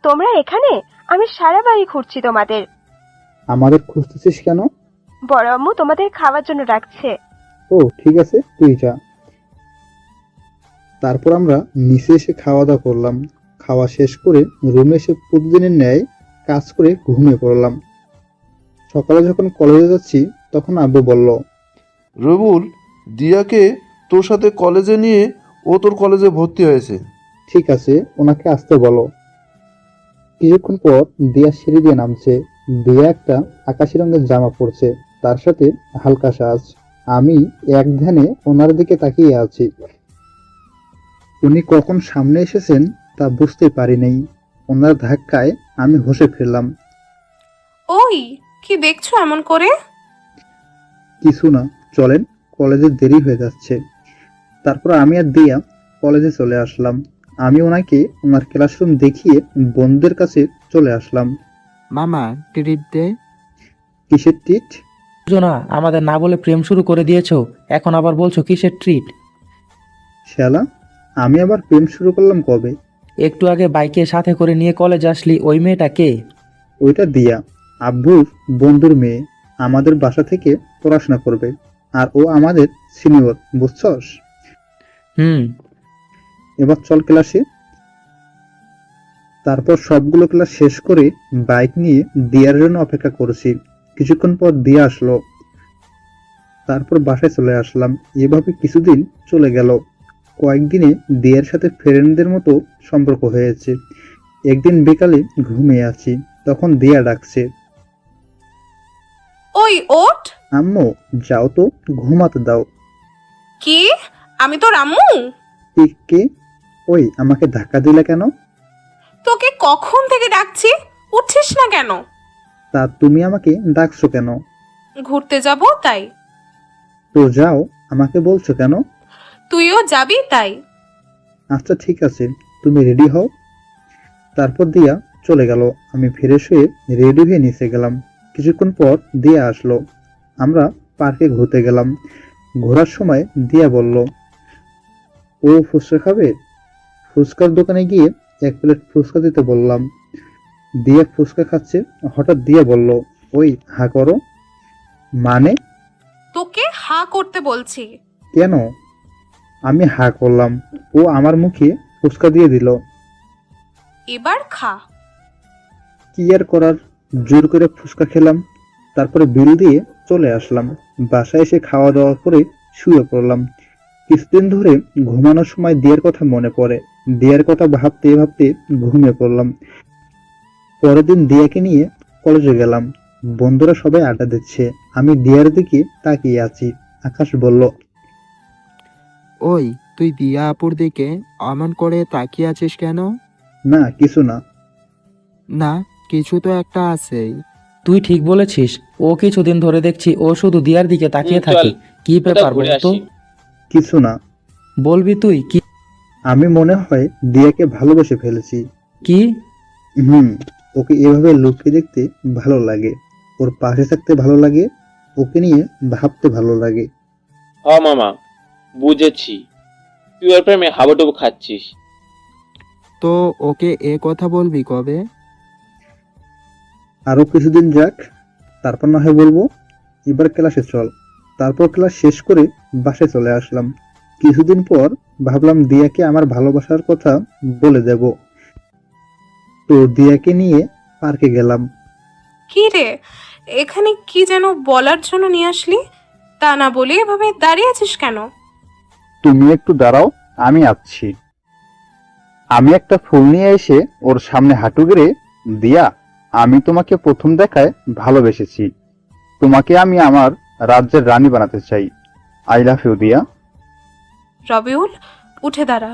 তোমরা এখানে? আমি সারা বাড়ি খুঁজছি তোমাদের। আমাদের খুঁজতেছিস কেন? বড় আম্মু তোমাদের খাওয়ার জন্য ডাকছে। ও ঠিক আছে, তুই যা। তারপর আমরা নিচে এসে খাওয়া দাওয়া করলাম। খাওয়া শেষ করে রুমে এসে প্রতিদিনের ন্যায় কাজ করে ঘুমিয়ে পড়লাম। সকালে যখন কলেজে যাচ্ছি তখন আব্বু বলল, রবুল, দিয়াকে তোর সাথে কলেজে নিয়ে ও তোর কলেজে ভর্তি হয়েছে। ঠিক আছে, ওনাকে আসতে বলো। কিছুক্ষণ পর দিয়া সিঁড়ি দিয়ে নামছে। দিয়া একটা আকাশি রঙের জামা পরছে, তার সাথে হালকা সাজ। আমি এক ধ্যানে ওনার দিকে তাকিয়ে আছি। উনি কখন সামনে এসেছেন তা বুঝতে পারি নাই। ওনার ধাক্কায় আমি হোঁশে ফিরলাম। ওই, কি দেখছো এমন করে? কিছু না, চলেন, কলেজে দেরি হয়ে যাচ্ছে। তারপর আমি আর দিয়া কলেজে চলে আসলাম। আমি ওনাকে ওনার ক্লাসরুম দেখিয়ে বন্ধুদের কাছে চলে আসলাম। মামা ট্রিট দে। কিসের ট্রিট? না, আমাদের না বলে প্রেম শুরু করে দিয়েছো, এখন আবার বলছো কিসের ট্রিট? শালা, আমি আবার প্রেম শুরু করলাম কবে? একটু আগে বাইকে সাথে করে নিয়ে কলেজ আসলি, ওই মেয়েটা কে? ওইটা দিয়া, আব্বুর বন্ধুর মেয়ে। আমাদের বাসা থেকে পড়াশোনা করবে, আর ও আমাদের সিনিয়র, বুঝছস? হুম। এবার চল ক্লাসে। তারপর সবগুলো ক্লাস শেষ করে বাইক নিয়ে দিয়ার জন্য অপেক্ষা করছি। কিছুক্ষণ পর দিয়া আসলো। তারপর বাসায় চলে আসলাম। এভাবে কিছুদিন চলে গেল। কয়েকদিনে দিয়ার সাথে ফ্রেন্ডদের মতো সম্পর্ক হয়েছে। একদিন বিকালে ঘুমিয়ে আছি, তখন দিয়া ডাকছে, ওই ওঠ। আম্মু যাও তো, ঘুমাতে দাও। কি? আমি তোর আম্মু? কে? ওই, আমাকে ধাক্কা দিলে কেন? তোকে কখন থেকে ডাকছি, উঠছিস না কেন? তা তুমি আমাকে ডাকছো কেন? ঘুরতে যাব তাই। তো যাও, আমাকে বলছো কেন? তুইও যাবি তাই। আচ্ছা ঠিক আছে, তুমি রেডি হও। তারপর দিয়া চলে গেল। আমি ফ্রেশ হয়ে রেডি হয়ে নিচে গেলাম। কিছুক্ষণ পর দিয়া আসলো। আমরা পার্কে ঘুরতে গেলাম। ঘোরার সময় দিয়া বলল, ও ফুচকা খাবে? ফুচকার দোকানে গিয়ে এক প্লেট ফুচকা দিতে বললাম। দিয়া ফুচকা খাচ্ছে, হঠাৎ দিয়া বলল, ওই হা করো। মানে? তোকে হা করতে বলছি। কেন? আমি হা করলাম, ও আমার মুখে ফুচকা দিয়ে দিল। এবার খা। কি আর করার, জোর করে ফুচকা খেলাম। তারপরে বিল দিয়ে চলে আসলাম। বাসায় এসে খাওয়া দাওয়া করে শুয়ে পড়লাম। কিছুদিন ধরে ঘুমানোর সময় দিয়ার কথা মনে পড়ে। দিয়ার কথা ভাবতে ভাবতে ঘুমিয়ে পড়লাম। পরের দিন দিয়াকে নিয়ে কলেজে গেলাম। বন্ধুরা সবাই আড্ডা দিচ্ছে, আমি দিয়ার দিকে তাকিয়ে আছি। আকাশ বলল, ওই তুই দিয়া আপুর দিকে অমন করে তাকিয়ে আছিস কেন? না কিছু না। না, কিছু তো একটা আছেই। তুই ঠিক বলেছিস, ও কিছুদিন ধরে দেখছি ও শুধু দিয়ার দিকে তাকিয়ে থাকে। কি ব্যাপার বলতো? কিছু না। বলবি তুই কি? আমি মনে হয় দিয়াকে ভালোবেসে ফেলেছি। কি? ওকে এভাবে লুকিয়ে দেখতে ভালো লাগে, ওর পাশে থাকতে ভালো লাগে, ওকে নিয়ে ভাবতে ভালো লাগে। হ মামা, বুঝেছি। তুই ওর প্রেমে হাবুডুবু খাচ্ছিস। তো ওকে এ কথা বলবি কবে? আরো কিছুদিন যাক, তারপর না হয় বলবো। এবার ক্লাসে চল। তারপর ক্লাস শেষ করে বাসায় চলে আসলাম। কিছুদিন পর ভাবলাম দিয়াকে আমার ভালোবাসার কথা বলে দেব। তো দিয়াকে নিয়ে পার্কে গেলাম। কি রে, এখানে কি যেন বলার জন্য নিয়ে আসলি? তা না বলে এভাবে দাঁড়িয়ে আছিস কেন? তুমি একটু দাঁড়াও, আমি আসছি। আমি একটা ফুল নিয়ে এসে ওর সামনে হাঁটু গেড়ে, দিয়া, আমি তোমাকে প্রথম দেখায় ভালোবেসেছি। তোমাকে আমি আমার রাজ্যের রানী বানাতে চাই। আই লাভ ইউ দিয়া। রবিউল, উঠে দাঁড়া।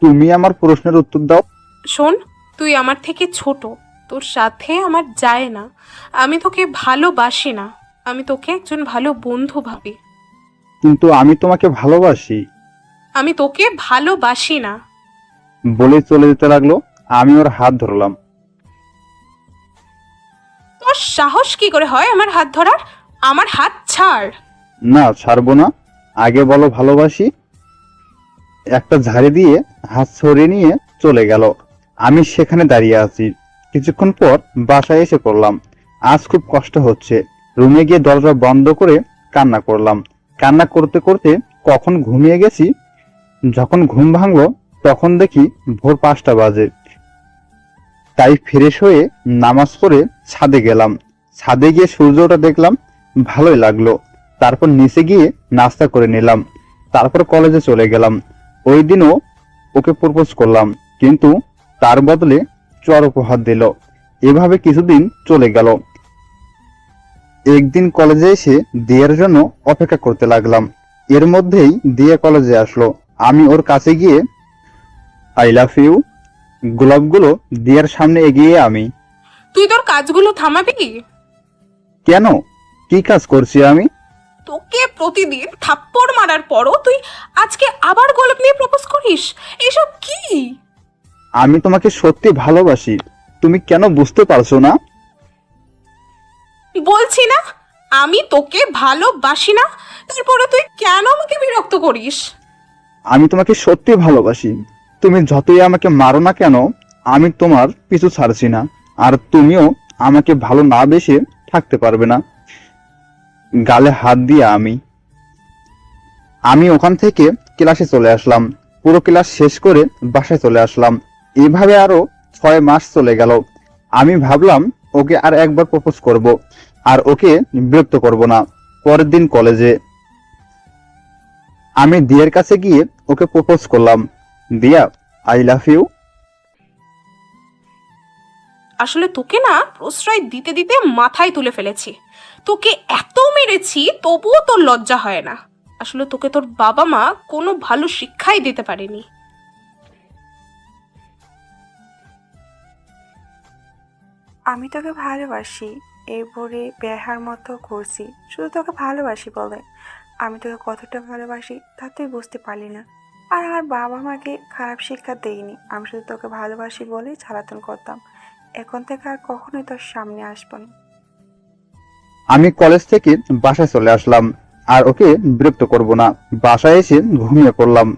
তুমি আমার প্রশ্নের উত্তর দাও। শোন, তুই আমার থেকে ছোট, তোর সাথে আমার যায় না। আমি তোকে ভালোবাসি না, আমি তোকে একজন ভালো বন্ধু ভাবি। কিন্তু আমি তোমাকে ভালোবাসি। আমি তোকে ভালোবাসি না। বলে চলে যেতে লাগলো। আমি ওর হাত ধরলাম। তোর সাহস কি করে হয় আমার হাত ধরার? আমার হাত ছাড়। না, ছাড়বো না। আগে বলো ভালোবাসি। একটা ঝাড়ি দিয়ে হাত সরিয়ে নিয়ে চলে গেল। আমি সেখানে দাঁড়িয়ে আছি। কিছুক্ষণ পর বাসায় এসে পড়লাম। আজ খুব কষ্ট হচ্ছে। রুমে গিয়ে দরজা বন্ধ করে কান্না করলাম। কান্না করতে করতে কখন ঘুমিয়ে গেছি। যখন ঘুম ভাঙলো তখন দেখি ভোর 5টা বাজে। তাই ফ্রেশ হয়ে নামাজ পড়ে ছাদে গেলাম। ছাদে গিয়ে সূর্য ওঠা দেখলাম, ভালোই লাগলো। তারপর নিচে গিয়ে নাস্তা করে নিলাম। তারপর কলেজে চলে গেলাম। ওই দিনও ওকে প্রপোজ করলাম, কিন্তু তার বদলে চর উপহার দিল। এভাবে কিছুদিন চলে গেল। একদিন কলেজে এসে দিয়ার জন্য অপেক্ষা করতে লাগলাম। এর মধ্যেই দিয়া কলেজে আসলো। আমি ওর কাছে গিয়ে আই লাভ ইউ গোলাপগুলো দিয়ার সামনে এগিয়ে আমি। তুই তোর কাজগুলো থামাবি? কেন? কি কাজ করছি আমি? তোকে প্রতিদিন থাপ্পড় মারার পরও তুই আজকে আবার গোলাপ নিয়ে প্রপোজ করিস? এসব কি? আমি তোমাকে সত্যি ভালোবাসি। তুমি কেন বুঝতে পারছো না? বলছি না আমি তোকে ভালোবাসি না, তারপরে তুই কেন আমাকে বিরক্ত করিস? আমি তোমাকে সত্যি ভালোবাসি। তুমি যতই আমাকে মারো না কেন, আমি তোমার পিছু ছাড়ছি না। আর তুমিও আমাকে ভালো না বেসে থাকতে পারবে না। গালে হাত দিয়ে আমি ওখান থেকে ক্লাসে চলে আসলাম। পুরো ক্লাস শেষ করে বাসায় চলে আসলাম। এইভাবে আরো 6 মাস চলে গেল। আমি ভাবলাম ওকে আর একবার প্রপোজ করব, আর ওকে বিরক্ত করব না। পরের দিন কলেজে আমি দিয়ার কাছে গিয়ে ওকে প্রপোজ করলাম। দিয়া, আই লাভ ইউ। আসলে তোকে না প্রশ্রয় দিতে দিতে মাথায় তুলে ফেলেছি। তোকে এত মেরেছি তবুও তোর লজ্জা হয় না। আসলে তোকে তোর বাবা মা কোনো ভালো শিক্ষাই দিতে পারেনি। আমি তোকে ভালোবাসি, এরপরে বেহার মতো করছি শুধু তোকে ভালোবাসি বলে। আমি তোকে কতটা ভালোবাসি তা তুই বুঝতে পারলি না। আর আমার বাবা মাকে খারাপ শিক্ষা দেইনি, আমি শুধু তোকে ভালোবাসি বলেই জ্বালাতন করতাম। এখন থেকে আর কখনোই তোর সামনে আসবো না। আমি কলেজ থেকে বাসায় চলে আসলাম। আর ওকে বিরক্ত করব না। বাসায় এসে ঘুমিয়ে পড়লাম।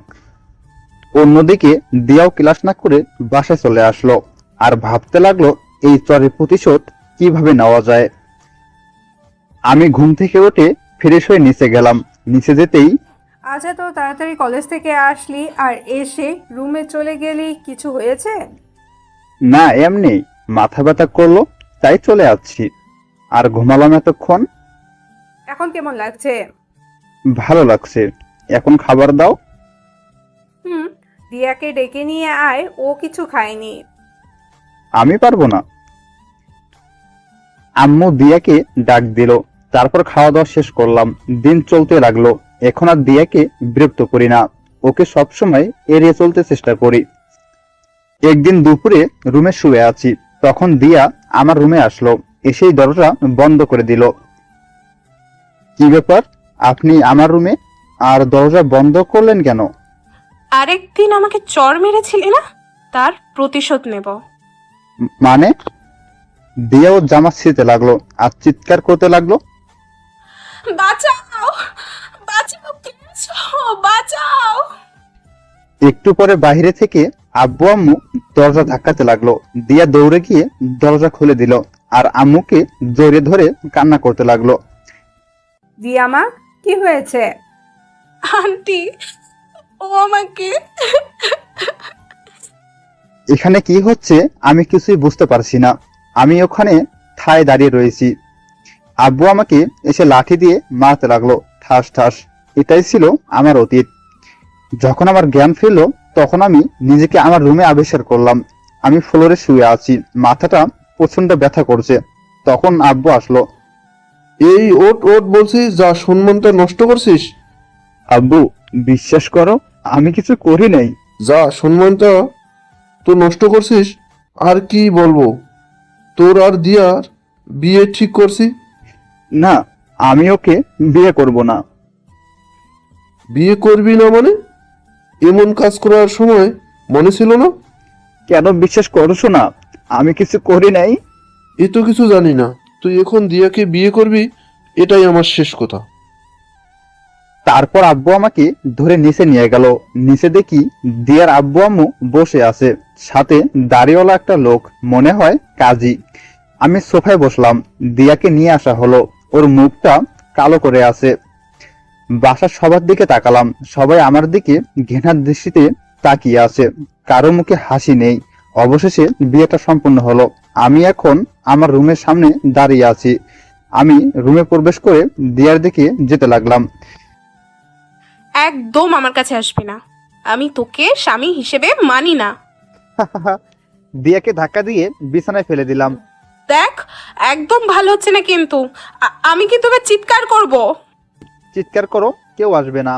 অন্যদিকে দিয়াও ক্লাস না করে বাসায় চলে আসলো আর ভাবতে লাগলো এই চরের প্রতিশোধ কিভাবে নেওয়া যায়। আমি ঘুম থেকে উঠে ফ্রেশ হয়ে নিচে গেলাম। নিচে যেতেই, আচ্ছা, তো তাড়াতাড়ি কলেজ থেকে আসলি আর এসে রুমে চলে গেলি, কিছু হয়েছে? না এমনি মাথা ব্যথা করলো তাই চলে আসছি। আর ঘুমালাম এতক্ষণ। এখন কেমন লাগছে? ভালো লাগছে। এখন খাবার দাও। দিয়াকে ডেকে নিয়ে আয়, ও কিছু খায়নি। আমি পারবো না। আম্মু দিয়াকে ডাক দিল। তারপর খাওয়া দাওয়া শেষ করলাম। দিন চলতে লাগলো। এখন আর দিয়াকে বিরক্ত করি না, ওকে সবসময় এড়িয়ে চলতে চেষ্টা করি। একদিন দুপুরে রুমে শুয়ে আছি, তখন দিয়া আমার রুমে আসলো। এসেই দরজা বন্ধ করে দিল। কি ব্যাপার, আপনি আমার রুমে আর দরজা বন্ধ করলেন কেন? আরেকদিন আমাকে চর মেরেছিলি না, তার প্রতিশোধ নেব। মানে? দিয়া ওর জামা ছিঁড়তে লাগলো আর চিৎকার করতে লাগলো, বাঁচাও, বাঁচাও, প্লিজ, বাঁচাও। একটু পরে বাইরে থেকে আব্বু আম্মু দরজা ধাক্কাতে লাগলো। দিয়া দৌড়ে গিয়ে দরজা খুলে দিল আর আম্মুকে জড়িয়ে ধরে কান্না করতে লাগলো। দিয়া মা, কি হয়েছে? আন্টি, ও আমাকে। এখানে কি হচ্ছে আমি কিছুই বুঝতে পারছি না। আমি ওখানে ঠায় দাঁড়িয়ে রয়েছি। আব্বু আমাকে এসে লাঠি দিয়ে মারতে লাগলো, ঠাস ঠাস। এটাই ছিল আমার অতীত। যখন আমার জ্ঞান ফিরল তখন আমি নিজেকে আমার রুমে আবিষ্কার করলাম। আমি ফ্লোরে শুয়ে আছি, মাথাটা প্রচন্ড ব্যথা করছে। তখন আব্বু আসলো। এই ওট ওট বলছি, যা সম্মানটা নষ্ট করছিস। আব্বু বিশ্বাস করো, আমি কিছু করি নাই। যা সম্মানটা তো নষ্ট করছিস, আর কি বলবো। তোর আর দিয়ার বিয়ে ঠিক করছি। না, আমি ওকে বিয়ে করব না। বিয়ে করবি না মানে? এমন কাজ করার সময় মনে ছিল না? কেন বিশ্বাস করছো না? আমি কিছু করি নাই। এ তো কিছু জানি না। তুই এখন দিয়াকে বিয়ে করবি, এটাই আমার শেষ কথা। তারপর আব্বু আমাকে ধরে নিচে নিয়ে গেল। নিচে দেখি দিয়ার আব্বু আম্মু বসে আছে, সাথে দাড়িওয়ালা একটা লোক, মনে হয় কাজী। আমি সোফায় বসলাম। দিয়াকে নিয়ে আসা হলো। ওর মুখটা কালো করে আছে। বাসার সবার দিকে তাকালাম। সবাই আমার দিকে ঘৃণার দৃষ্টিতে তাকিয়ে আছে। কারো মুখে হাসি নেই। অবশেষে বিয়েটা সম্পূর্ণ হলো। আমি এখন আমার রুমের সামনে দাঁড়িয়ে আছি। আমি রুমে প্রবেশ করে দিয়ার দিকে যেতে লাগলাম। একদম আমার কাছে আসবি না। আমি তোকে স্বামী হিসেবে মানি না। দিয়াকে ধাক্কা দিয়ে বিছানায় ফেলে দিলাম। দেখ, একদম ভালো হচ্ছে না কিন্তু। আমি কিন্তু এবার চিৎকার করব। চিৎকার করো, কেউ আসবে না।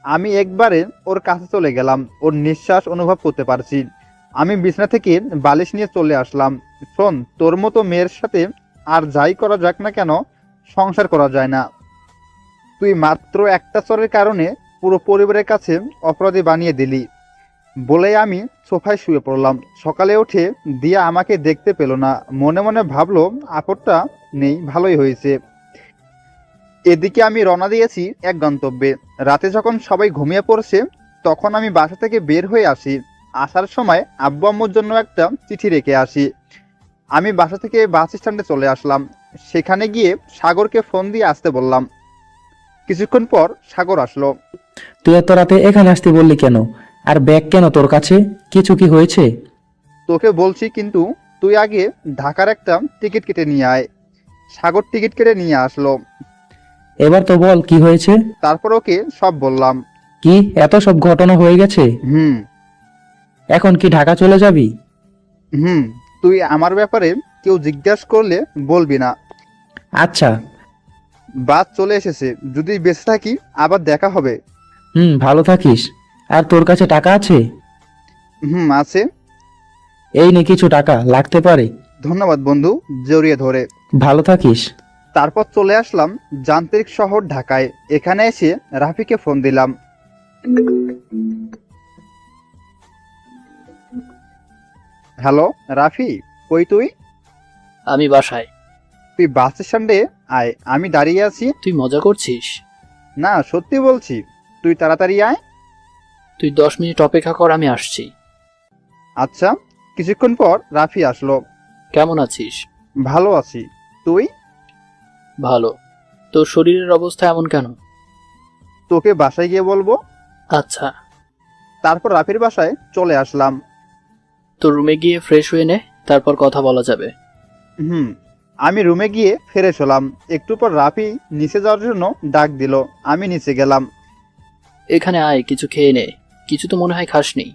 আমি একবারে ওর কাছে চলে গেলাম। ওর নিঃশ্বাস অনুভব করতে পারছি। আমি বিছানা থেকে বালিশ নিয়ে চলে আসলাম। শোন, তোর মতো মেয়ের সাথে আর যাই করা যাক না কেন, সংসার করা যায় না। তুই মাত্র একটা চরের কারণে পুরো পরিবারের কাছে অপরাধী বানিয়ে দিলি। বলে আমি সোফায় শুয়ে পড়লাম। সকালে উঠে দিয়া আমাকে দেখতে পেল না। মনে মনে ভাবলো আপদটা নেই, ভালোই হয়েছে। এদিকে আমি রওনা দিয়েছি এক গন্তব্যে। রাতে যখন সবাই ঘুমিয়ে পড়ছে, তখন আমি বাসা থেকে বের হয়ে আসি। আসার সময় আব্বু আম্মুর জন্য একটা চিঠি রেখে আসি। আমি বাসা থেকে বাস স্ট্যান্ডে চলে আসলাম। সেখানে গিয়ে সাগরকে ফোন দিয়ে আসতে বললাম। কিছুক্ষণ পর সাগর আসলো। তুই এত রাতে এখানে আসতে বললি কেন? আর ব্যাগ কেন তোর কাছে? কিছু কি হয়েছে? তোকে বলছি, কিন্তু তুই আগে ঢাকার একটা টিকিট কেটে নিয়ে আয়। সাগর টিকিট কেটে নিয়ে আসলো। এবার তো বল কি হয়েছে। তারপর ওকে সব বললাম। কি এত সব ঘটনা হয়ে গেছে? এখন কি ঢাকা চলে যাবি? তুই আমার ব্যাপারে কেউ জিজ্ঞাসা করলে বলবি না। আচ্ছা। বাস চলে এসেছে। যদি বেঁচে থাকি আবার দেখা হবে। ভালো থাকিস। আর তোর কাছে টাকা আছে? আছে। এই নে কিছু টাকা, লাগতে পারে। ধন্যবাদ বন্ধু, জড়িয়ে ধরে। ভালো থাকিস। তারপর চলে আসলাম যান্ত্রিক শহর ঢাকায়। এখানে এসে রাফিকে ফোন দিলাম। হ্যালো রাফি, কই তুই? আমি বাসায়। তুই বাস স্ট্যান্ডে আয়, আমি দাঁড়িয়ে আছি। তুই মজা করছিস? না, সত্যি বলছি। তুই তাড়াতাড়ি আয়। তুই 10 মিনিট অপেক্ষা কর, আমি আসছি। আচ্ছা। কিছুক্ষণ পর রাফি আসলো। কেমন আছিস? ভালো আছি। তুই? ভালো। তোর শরীরের অবস্থা এমন কেন? তোকে বাসায় গিয়ে বলবো। আচ্ছা। তারপর রাফির বাসায় চলে আসলাম। তোর রুমে গিয়ে ফ্রেশ হয়ে নে, তারপর কথা বলা যাবে। আমি রুমে গিয়ে ফ্রেশ হলাম। একটু পর রাফি নিচে যাওয়ার জন্য ডাক দিল। আমি নিচে গেলাম। এখানে আয়, কিছু খেয়ে নে। কিছু তো মনে হয় খাসনি।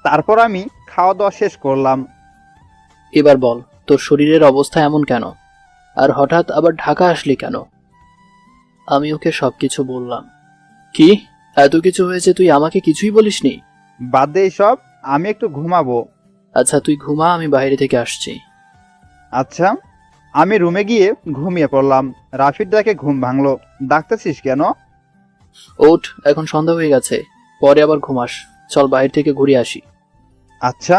তারপর আমি খাওয়া দাওয়া শেষ করলাম। এবার বল, তোর শরীরের অবস্থা এমন কেন? আর হঠাৎ আবার ঢাকা আসলি কেন? আমি ওকে সবকিছু বললাম। কি এত কিছু হয়েছে, তুই আমাকে কিছুই বলিসনি? বাদ দে সব, আমি একটু ঘুমাবো। আচ্ছা তুই ঘুমা, আমি বাইরে থেকে আসছি। আচ্ছা। আমি রুমে গিয়ে ঘুমিয়ে পড়লাম। রাফির ডাকে ঘুম ভাঙলো। ডাকতেছিস কেন? ওঠ, এখন সন্ধ্যা হয়ে গেছে, পরে আবার ঘুমাস। চল বাইরে থেকে ঘুরে আসি। আচ্ছা,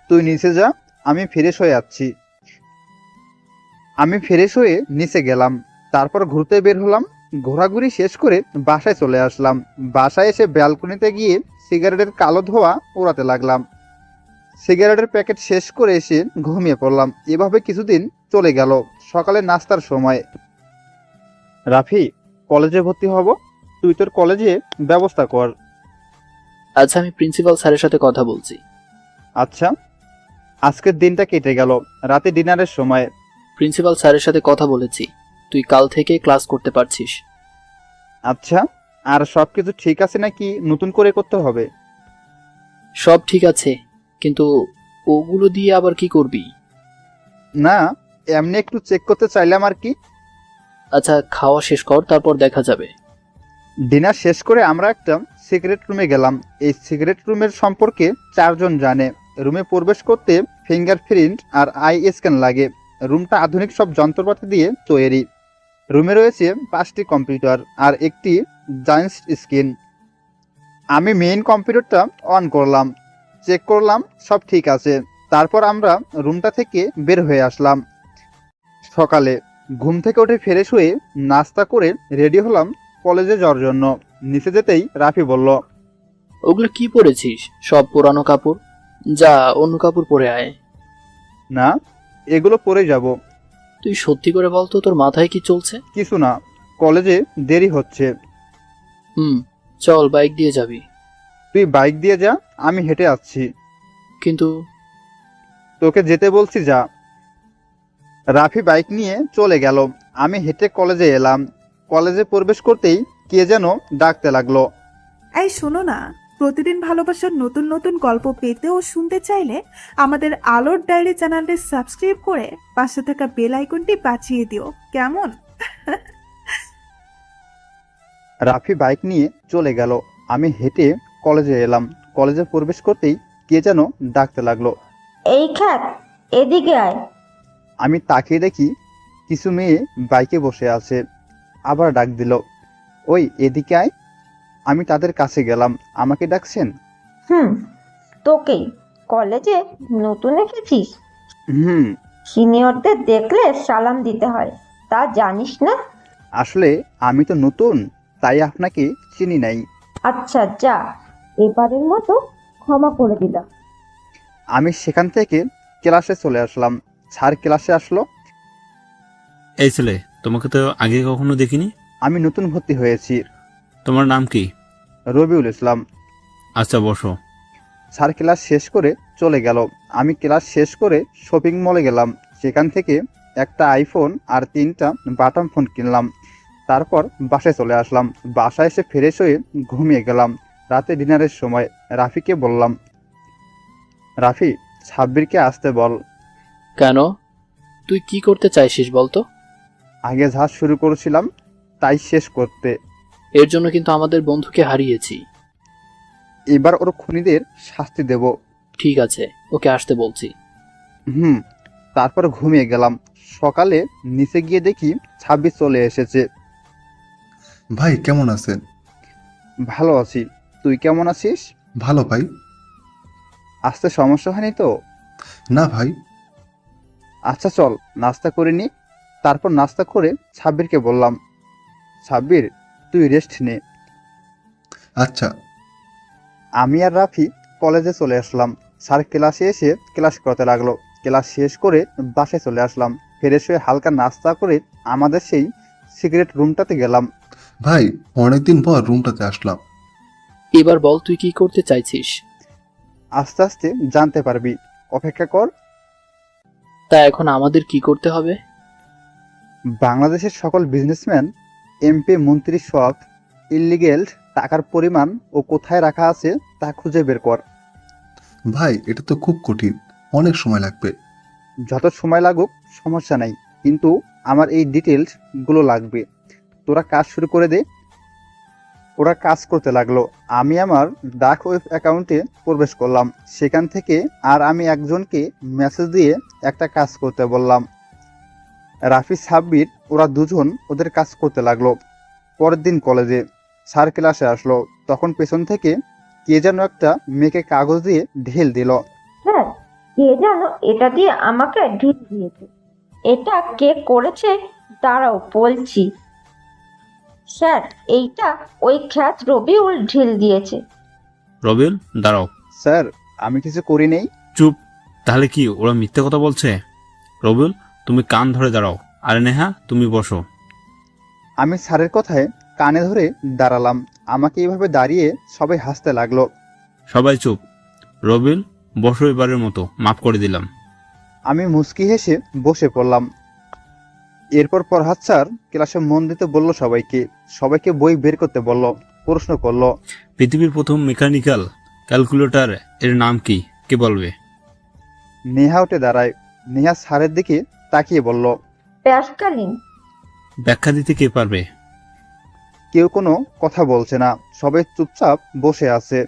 তুই নিচে যা, আমি ফ্রেশ হয়ে যাচ্ছি। আমি ফ্রেশ হয়ে নিচে গেলাম। তারপর ঘুরতে বের হলাম। ঘোরাঘুরি শেষ করে বাসায় চলে আসলাম। বাসায় এসে ব্যালকনিতে গিয়ে সিগারেটের কালো ধোঁয়া উড়াতে লাগলাম। সিগারেটের প্যাকেট শেষ করে এসে ঘুমিয়ে পড়লাম। এভাবে কিছুদিন চলে গেল। সকালে নাস্তার সময়। রাফি, কলেজে ভর্তি হব। তুই তোর কলেজে ব্যবস্থা কর। আচ্ছা, আমি প্রিন্সিপাল স্যারের সাথে কথা বলছি। আচ্ছা। আজকের দিনটা কেটে গেল। রাতে ডিনারের সময় প্রিন্সিপাল স্যারের সাথে কথা বলেছি, তুই কাল থেকে ক্লাস করতে পারছিস। আচ্ছা। আর সবকিছু ঠিক আছে নাকি নতুন করে করতে হবে? সব ঠিক আছে, কিন্তু ওগুলো দিয়ে আবার কি করবি? না, এমনি একটু চেক করতে চাইলাম আর কি। আচ্ছা, খাওয়া শেষ কর, তারপর দেখা যাবে। ডিনার শেষ করে আমরা একটা সিগারেট রুমে গেলাম। এই সিগারেট রুমের সম্পর্কে 4 জন জানে। রুমে প্রবেশ করতে ফিঙ্গারপ্রিন্ট আর আই স্ক্যান লাগে। রুমটা আধুনিক সব যন্ত্রপাতি দিয়ে তৈরি। রুমে রয়েছে 5টি কম্পিউটার আর একটি জায়েন্ট স্ক্রিন। আমি মেইন কম্পিউটারটা অন করলাম, চেক করলাম সব ঠিক আছে। তারপর আমরা রুমটা থেকে বের হয়ে আসলাম। সকালে ঘুম থেকে উঠে ফ্রেশ হয়ে নাস্তা করে রেডি হলাম কলেজে যাওয়ার জন্য। নিচে যেতেই রাফি বলল, ওগুলো কি পরেছিস? সব পুরানো কাপড়। যা অন্য কাপড় পরে আয়। না, এগুলো পরে যাব। তুই সত্যি করে বলতো, তোর মাথায় কি চলছে? কিছু না, কলেজে দেরি হচ্ছে। চল, বাইক দিয়ে যাবি। তুই বাইক দিয়ে যা, আমি হেঁটে আসছি। কিন্তু তোকে যেতে বলছি, যা। রাফি বাইক নিয়ে চলে গেল। আমি হেঁটে কলেজে এলাম। কলেজে প্রবেশ করতেই কে যেন ডাকতে লাগলো। এই শোনো না, প্রতিদিন ভালোবাসার নতুন নতুন গল্প পেতে ও শুনতে চাইলে আমাদের আলোর ডায়েরি চ্যানেলটি সাবস্ক্রাইব করে পাশে থাকা বেল আইকনটি বাজিয়ে দিও, কেমন? রাফি বাইক নিয়ে চলে গেল। আমি হেঁটে কলেজে এলাম। কলেজে প্রবেশ করতেই কে যেন ডাকতে লাগলো। এই খ্যাত, এদিকে আয়। আমি তাকিয়ে দেখি কিছু মেয়ে বাইকে বসে আছে। আবার ডাক দিল, ওই এদিকে আয়। আমি তাদের কাছে গেলাম। আমাকে ডাকছেন? তোকেই। কলেজে নতুন এসেছিস? হুম। সিনিয়রদের দেখলে সালাম দিতে হয়, তা জানিস না? আসলে আমি তো নতুন, তাই আপনাকে চিনি নাই। আচ্ছা যা, এবারের মতো ক্ষমা করে দিলাম। আমি সেখান থেকে ক্লাসে চলে আসলাম। স্যার ক্লাসে আসলো। এই ছেলে, তোমাকে তো আগে কখনো দেখিনি। আমি নতুন ভর্তি হয়েছি। তোমার নাম কি? রবিউল ইসলাম। আচ্ছা, বসো। স্যার ক্লাস শেষ করে চলে গেল। আমি ক্লাস শেষ করে শপিং মলে গেলাম। সেখান থেকে একটা আইফোন আর 3টা বাটাম ফোন কিনলাম। তারপর বাসায় চলে আসলাম। বাসায় এসে ফ্রেশ হয়ে ঘুমিয়ে গেলাম। রাতে ডিনারের সময় রাফিকে বললাম, রাফি, সাব্বিরকে আসতে বল। কেন? তুই কি করতে চাইছিস বলতো? আগে যা শুরু করেছিলাম তাই শেষ করতে। এর জন্য কিন্তু আমাদের বন্ধুকে হারিয়েছি। এবার ওর খুনিদের শাস্তি দেব। ঠিক আছে, ওকে আসতে বলছি। তারপর ঘুমিয়ে গেলাম। সকালে নিচে গিয়ে দেখি 26 চলে এসেছে। ভাই কেমন আছেন? ভালো আছি, তুই কেমন আছিস? ভালো ভাই। আসতে সমস্যা হয়নি তো? না ভাই। আচ্ছা চল নাস্তা করে নি। তারপর নাস্তা করে সাব্বিরকে বললাম, সাব্বির তুই রেস্ট নে। আচ্ছা। আমি আর রাফি কলেজে চলে আসলাম। স্যার ক্লাসে এসে ক্লাস করতে লাগলো। ক্লাস শেষ করে বাসায় চলে আসলাম। ফ্রেশ হয়ে হালকা নাস্তা করে আমাদের সেই সিগারেট রুমটাতে গেলাম। ভাই অনেকদিন পর রুমটাতে আসলাম। এবার বল, তুই কি করতে চাইছিস? আস্তে আস্তে জানতে পারবি, অপেক্ষা কর। তা এখন আমাদের কি করতে হবে? বাংলাদেশের সকল বিজনেসম্যান, এমপি, মন্ত্রী সব ইলিগেল টাকার পরিমাণ ও কোথায় রাখা আছে তা খুঁজে বের কর। ভাই এটা তো খুব কঠিন, অনেক সময় লাগবে। যত সময় লাগুক সমস্যা নাই, কিন্তু আমার এই ডিটেলস গুলো লাগবে। তোরা কাজ শুরু করে দে। ওরা কাজ করতে লাগলো। আমি আমার ডাক ওয়েব অ্যাকাউন্টে প্রবেশ করলাম। সেখান থেকে আর আমি একজনকে মেসেজ দিয়ে একটা কাজ করতে বললাম। রাফি, সাব্বির ওরা দুজন ওদের কাজ করতে লাগলো। পরের দিন কলেজে স্যার ক্লাসে আসলো। তখন পেছন থেকে কে যেন একটা মেয়েকে কাগজ দিয়ে ঢেল দিল। স্যার, কে যেন এটা দিয়ে আমাকে ঢিল দিয়েছে। এটা কে করেছে দাঁড়াও বলছি। স্যার, এইটা ওই খ্যাত রবিউল ঢিল দিয়েছে। রবিউল, দাঁড়াও। স্যার, আমি কিছু করি নেই। চুপ। তাহলে কি ওরা মিথ্যে কথা বলছে? রবিউল, তুমি কান ধরে দাঁড়াও। আর নেহা, তুমি বসো। আমি স্যারের কথায় কানে ধরে দাঁড়ালাম। আমাকে এইভাবে দাঁড়িয়ে সবাই হাসতে লাগলো। সবাই চুপ। রবিউল, বসো, এবারের মতো মাফ করে দিলাম। আমি মুচকি হেসে বসে পড়লাম। এরপর ফরহাদ স্যার ক্লাসে মন দিতে বলল সবাইকে বই বের করতে বলল। প্রশ্ন করলো, পৃথিবীর প্রথম মেকানিক্যাল ক্যালকুলেটর এর নাম কি? কে বলবে? নেহা উঠে দাঁড়ায়। নেহা স্যারের দিকে তাকিয়ে বলল, প্যাসকালিন। ব্যাখ্যা দিতে কে পারবে? কেউ কোনো কথা বলছে না, সবাই চুপচাপ বসে আছে।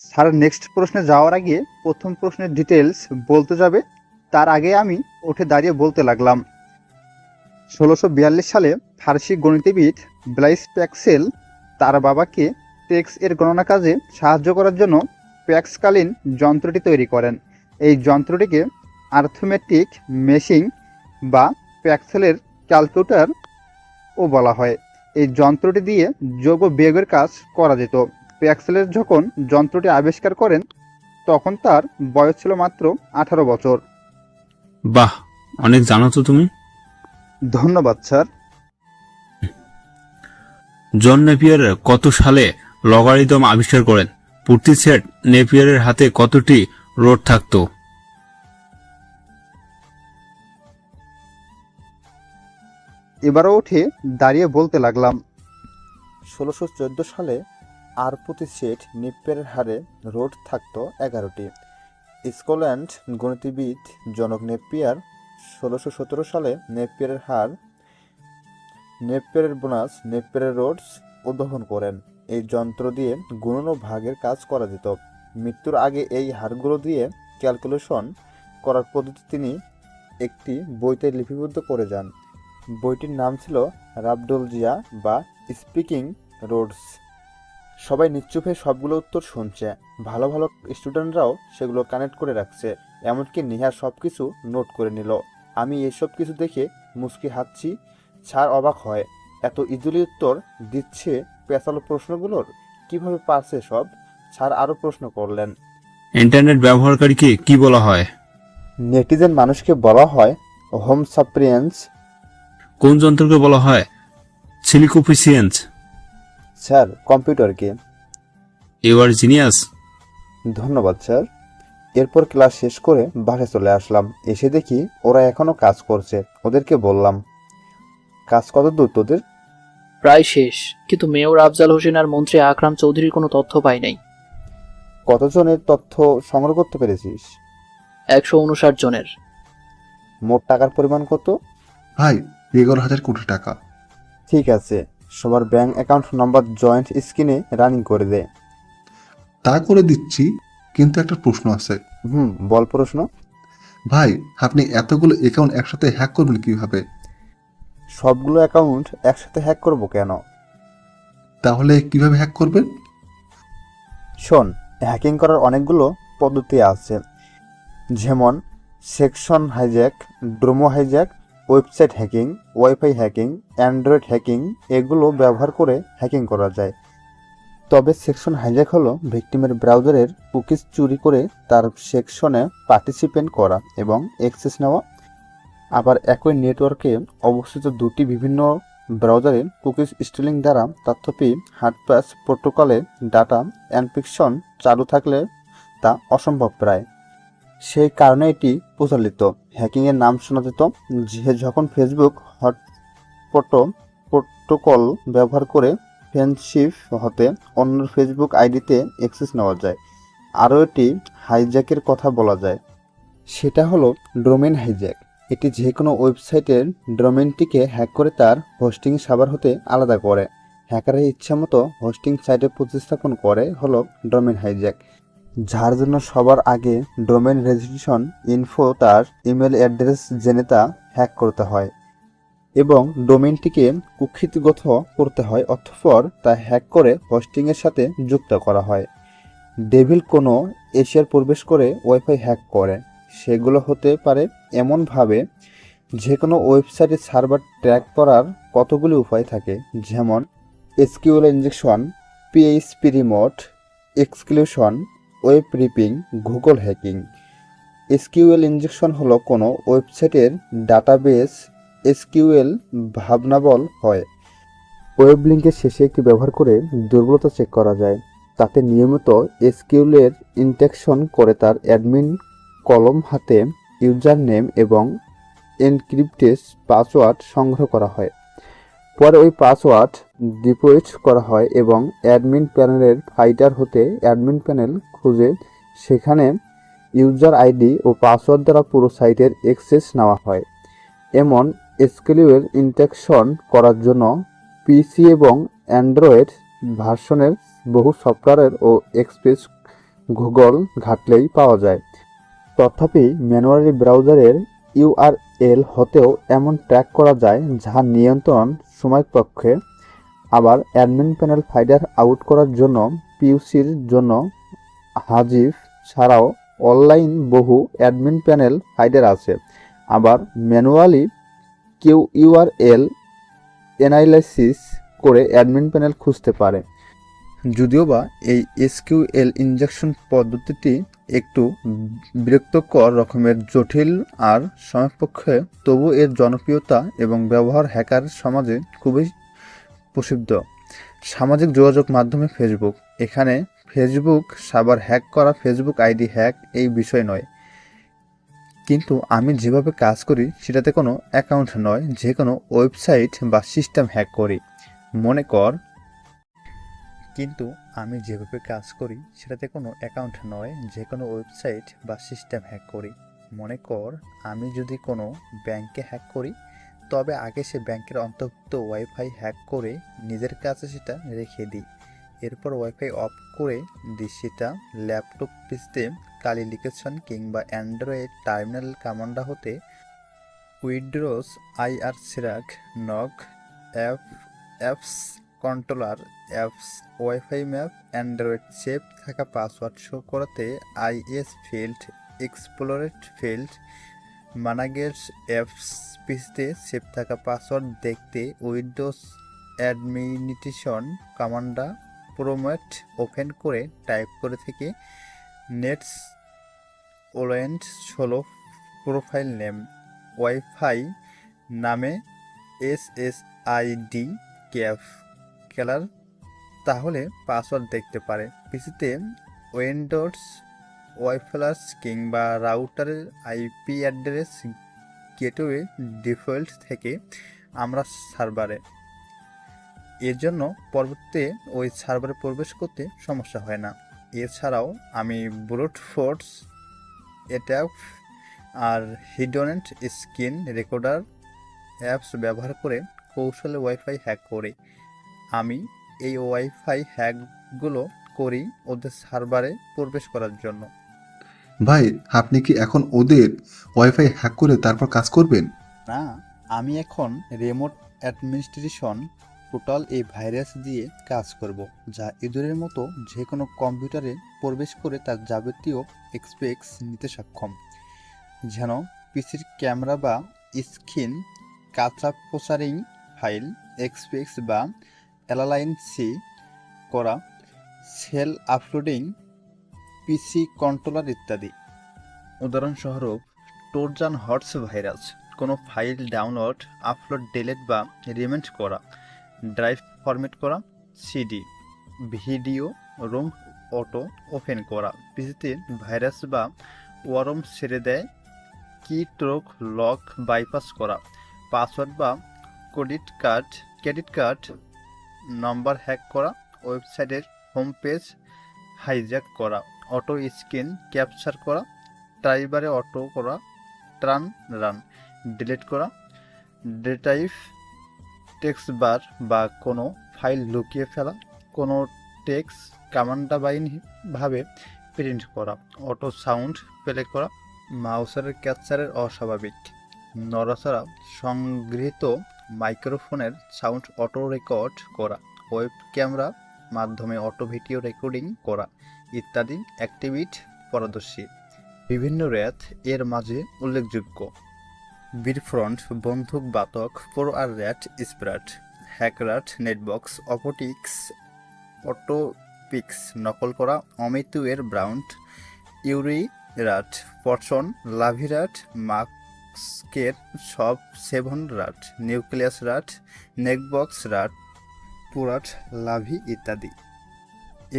স্যার নেক্সট প্রশ্নে যাওয়ার আগে প্রথম প্রশ্নের ডিটেলস বলতে যাবে, তার আগে আমি উঠে দাঁড়িয়ে বলতে লাগলাম, 1642 সালে ফার্সি গণিতবিদ ব্লাইস প্যাক্সেল তার বাবাকে ট্যাক্স এর গণনা কাজে সাহায্য করার জন্য প্যাক্সকালীন যন্ত্রটি তৈরি করেন। এই যন্ত্রটিকে আর্থমেটিক মেশিং বা প্যাক্সেলের ক্যালকুলেটর ও বলা হয়। এই যন্ত্রটি দিয়ে যোগ ও বিয়োগের কাজ করা যেত। প্যাক্সেলের যখন যন্ত্রটি আবিষ্কার করেন তখন তার বয়স ছিল মাত্র 18 বছর। বাহ, অনেক জানো তো তুমি। ধন্যবাদ স্যার। জন নেপিয়ার কত সালে লগারিদম আবিষ্কার করেন? প্রতি সেট নেপিয়ারের হাতে কতটি রোড থাকতো? এবারও উঠে দাঁড়িয়ে বলতে লাগলাম, 1614 সালে আর প্রতি সেট নেপিয়ারের হারে রোড থাকতো 11টি। স্কটল্যান্ড গণিতবিদ জনক নেপিয়ার 1617 সালে নেপিয়ারের হার, নেপিয়ারের বোনাস, নেপিয়ারের রোডস উদ্ভাবন করেন। এই যন্ত্র দিয়ে গুণন ও ভাগের কাজ করা যেত। মৃত্যুর আগে এই হারগুলো দিয়ে ক্যালকুলেশন করার পদ্ধতি তিনি একটি বইতে লিপিবদ্ধ করে যান। বইটির নাম ছিল রাবডোলজিয়া বা স্পিকিং রোডস। সবাই নিশ্চুপ হয়ে সবগুলো উত্তর শুনছে। ভালো ভালো স্টুডেন্টরাও সেগুলো কানেক্ট করে রাখছে, এমনকি নেহা সব কিছু নোট করে নিল। আমি এসব কিছু দেখে মুচকি হাসছি। স্যার অবাক হয়, এত ইজিলি উত্তর দিচ্ছে পেঁচালো প্রশ্নগুলোর, কিভাবে পারছে সব। স্যার আরও প্রশ্ন করলেন, ইন্টারনেট ব্যবহারকারীকে কি বলা হয়? নেটিজেন মানুষকে বলা হয় হোম সাপ্রিয়েন্স। কোন যন্ত্রকে বলা হয় সিলিকোপিসিয়েন্স? স্যার কম্পিউটারকে। You are genius. ধন্যবাদ স্যার। এরপর ক্লাস শেষ করে বাসায় চলে আসলাম। এসে দেখি ওরা এখনো কাজ করছে। ওদেরকে বললাম, কাজ কত দূর তোদের? প্রায় শেষ, কিন্তু মেয়র আফজাল হোসেন আর মন্ত্রী আকরাম চৌধুরীর কোনো তথ্য পাই নাই। কতজনের তথ্য সংগ্রহ করতে পেরেছিস? 159 জনের। মোট টাকার পরিমাণ কত? ভাই 11,000 কোটি টাকা। ঠিক আছে, সবার ব্যাংক অ্যাকাউন্ট নাম্বার জয়েন্ট স্ক্রিনে রানিং করে দে। তা করে দিচ্ছি, কিন্তু একটা প্রশ্ন আছে। বল প্রশ্ন। ভাই আপনি এতগুলো অ্যাকাউন্ট একসাথে হ্যাক করবেন কিভাবে? সবগুলো অ্যাকাউন্ট একসাথে হ্যাক করব কেন? তাহলে কিভাবে হ্যাক করবেন? শোন, হ্যাকিং করার অনেকগুলো পদ্ধতি আছে, যেমন সেকশন হাইজ্যাক, ড্রোমো hijack, website hacking, wifi hacking, Android hacking. এগুলো ব্যবহার করে হ্যাকিং করা যায়। তবে সেকশন হাইজ্যাক হলো ভিকটিমের ব্রাউজারের কুকিজ চুরি করে তার সেকশনে পার্টিসিপেন্ট করা এবং অ্যাক্সেস নেওয়া। আবার একই নেটওয়ার্কে অবস্থিত দুটি বিভিন্ন ব্রাউজারের কুকিজ স্টিলিং দ্বারা তথ্য পেয়ে হার্ডপাস প্রোটোকলে ডাটা এনক্রিপশন চালু থাকলে তা অসম্ভব প্রায়। সেই কারণে এটি প্রচলিত। হ্যাকিংয়ের নাম শোনা যেত যে যখন ফেসবুক প্রোটোকল ব্যবহার করে ফ্রেন্ডশিপ হতে অন্য ফেসবুক আইডিতে অ্যাক্সেস নেওয়া যায়। আরও এটি হাইজ্যাকের কথা বলা যায়, সেটা হলো ডোমেইন হাইজ্যাক। এটি যে কোনো ওয়েবসাইটের ডোমেইনটিকে হ্যাক করে তার হোস্টিং সার্ভার হতে আলাদা করে হ্যাকারের ইচ্ছামতো হোস্টিং সাইটে প্রতিস্থাপন করে হলো ডোমেইন হাইজ্যাক, যার জন্য সবার আগে ডোমেইন রেজিস্ট্রেশন ইনফো তার ইমেল অ্যাড্রেস জেনে তা হ্যাক করতে হয় এবং ডোমেইনটিকে কুক্ষিগত করতে হয়, অতঃপর তা হ্যাক করে হোস্টিংয়ের সাথে যুক্ত করা হয়। ডেভিল কোনো এশিয়ার প্রবেশ করে ওয়াইফাই হ্যাক করে। সেগুলো হতে পারে এমনভাবে যে কোনো ওয়েবসাইটের সার্ভার ট্র্যাক করার কতগুলি উপায় থাকে, যেমন SQL injection, PHP remote exclusion, web reaping, Google hacking. SQL injection হলো কোনো ওয়েবসাইটের ডাটাবেস এসকিউএল ভাবনাবল হয়। ওয়েব লিঙ্কের শেষে একটি ব্যবহার করে দুর্বলতা চেক করা যায়। তাতে নিয়মিত এসকিউএল ইনজেকশন করে তার অ্যাডমিন কলম হাতে ইউজার নেম এবং এনক্রিপ্টেড পাসওয়ার্ড সংগ্রহ করা হয়। পরে ওই পাসওয়ার্ড ডিপ্লয়েড করা হয় এবং অ্যাডমিন প্যানেলের ফাইটার হতে অ্যাডমিন প্যানেল খুঁজে সেখানে ইউজার আইডি ও পাসওয়ার্ড দ্বারা পুরো সাইটের অ্যাক্সেস নেওয়া হয়। এমন এসকিউএল ইনজেকশন করার জন্য পিসি এবং অ্যান্ড্রয়েড ভার্সনের বহু সফটওয়্যার ও এক্সপ্রেস গুগল ঘাটলেই পাওয়া যায়। তথাপি ম্যানুয়ালি ব্রাউজারের ইউআরএল হতেও এমন ট্র্যাক করা যায় যা নিয়ন্ত্রণ সময়পক্ষে। আবার অ্যাডমিন প্যানেল ফাইন্ডার আউট করার জন্য পিউসির জন্য হাজিফ ছাড়াও অনলাইন বহু অ্যাডমিন প্যানেল ফাইন্ডার আছে। আবার ম্যানুয়ালি কেউ ইউআরএল অ্যানালাইসিস করে অ্যাডমিন প্যানেল খুঁজতে পারে। যদিও বা এই এসকিউএল ইনজেকশন পদ্ধতিটি একটু বিরক্তকর রকমের জটিল আর সময়পক্ষে, তবু এর জনপ্রিয়তা এবং ব্যবহার হ্যাকার সমাজে খুবই প্রসিদ্ধ। সামাজিক যোগাযোগ মাধ্যমে ফেসবুক। এখানে ফেসবুক সার্ভার হ্যাক করা, ফেসবুক আইডি হ্যাক এই বিষয় নয়, কিন্তু আমি যেভাবে কাজ করি সেটাতে কোনো অ্যাকাউন্ট নয়, যে কোনো ওয়েবসাইট বা সিস্টেম হ্যাক করি মনে কর। কিন্তু আমি যেভাবে কাজ করি সেটাতে কোনো অ্যাকাউন্ট নয়, যে কোনো ওয়েবসাইট বা সিস্টেম হ্যাক করি মনে কর। আমি যদি কোনো ব্যাংকে হ্যাক করি, তবে আগে সে ব্যাংকের অন্তর্ভুক্ত ওয়াইফাই হ্যাক করে নিজের কাছে সেটা রেখে দিই। এরপর ওয়াইফাই অফ করে দিই সেটা ল্যাপটপ পিসিতে কালি লিখেশন কিংবা অ্যান্ড্রয়েড টার্মিনাল কমান্ডা হতে উইন্ডোজ আইআর সিরাক নক apps controller apps wifi map Android save থাকা পাসওয়ার্ড শো করাতে আইএস ফিল্ড এক্সপ্লোরেট ফিল্ড মানাগেটস অ্যাপস পিসিতে সেভ থাকা পাসওয়ার্ড দেখতে উইন্ডোজ অ্যাডমিনিস্ট্রেশন কমান্ডা প্রোমেট ওপেন করে টাইপ করে থেকে নেটস ওলেন্ট 16 প্রোফাইল নেম ওয়াইফাই নামে SSID ক্যাফ খেলার, তাহলে পাসওয়ার্ড দেখতে পারে। পিসিতে উইন্ডোজ ওয়াইফাই কিংবা রাউটারের আইপি অ্যাড্রেস গেটওয়ে ডিফল্ট থেকে আমরা সার্ভারে, এর জন্য পরবর্তীতে ওই সার্ভারে প্রবেশ করতে সমস্যা হয় না। এছাড়াও আমি ব্রুট ফোর্স অ্যাটাক আর হিডেন স্ক্রিন রেকর্ডার অ্যাপস ব্যবহার করে কৌশলে ওয়াইফাই হ্যাক করি। আমি এই ওয়াইফাই হ্যাকগুলো করি ওদের সার্ভারে প্রবেশ করার জন্য। ভাই, আপনি কি এখন ওদের ওয়াইফাই হ্যাক করে তারপর কাজ করবেন? না, আমি এখন রিমোট অ্যাডমিনিস্ট্রেশন টোটাল এই ভাইরাস দিয়ে কাজ করব, যা ইঁদুরের মতো যে কোনো কম্পিউটারে প্রবেশ করে তার যাবতীয় এক্সপেক্স নিতে সক্ষম, যেন পিসির ক্যামেরা বা স্ক্রিন কাঁচা প্রসারিং ফাইল এক্সপেক্স বা অ্যালাইন সি করা সেল আপলোডিং পিসি কন্ট্রোলার ইত্যাদি। উদাহরণস্বরূপ ট্রোজান হর্স ভাইরাস, কোনো ফাইল ডাউনলোড আপলোড ডিলিট বা রিমেন্ট করা, ড্রাইভ ফরম্যাট করা, CD video room auto open করা, পিসিতে ভাইরাস বা ওয়ারম ছেড়ে দেয়, কিস্ট্রোক লক বাইপাস করা, পাসওয়ার্ড বা ক্রেডিট কার্ড নম্বর হ্যাক করা, ওয়েবসাইটের হোম পেজ হাইজ্যাক করা, অটো স্ক্রিন ক্যাপচার করা, ড্রাইভারে অটো করা, রান ডিলিট করা, ডেটাইভ টেক্সট বার বা কোনো ফাইল লুকিয়ে ফেলা, কোনো টেক্সট কমান্ডাবাহীভাবে প্রিন্ট করা, অটো সাউন্ড প্লে করা, মাউসের ক্যাপচারের অস্বাভাবিক নড়াচড়া, সংগৃহীত মাইক্রোফোনের সাউন্ড অটো রেকর্ড করা, ওয়েব ক্যামেরা মাধ্যমে অটো ভিডিও রেকর্ডিং করা ইত্যাদি অ্যাক্টিভিটি পারদর্শী। বিভিন্ন র্যাথ এর মাঝে উল্লেখযোগ্য: বিটফ্রন্ট, বন্দুক বাতক, প্রো আর র্যাট স্প্রাট, হ্যাকরাট, নেটবক্স, অপটিক্স, অটোপিক্স নকল করা, অমিতুয়ের ব্রাউন্ড, ইউরি রাট, পটসন, লাভিরাট, মাস্কের সব, 7 রাট, নিউক্লিয়াস রাট, নেটবক্স রাট, পুরাট, লাভি ইত্যাদি।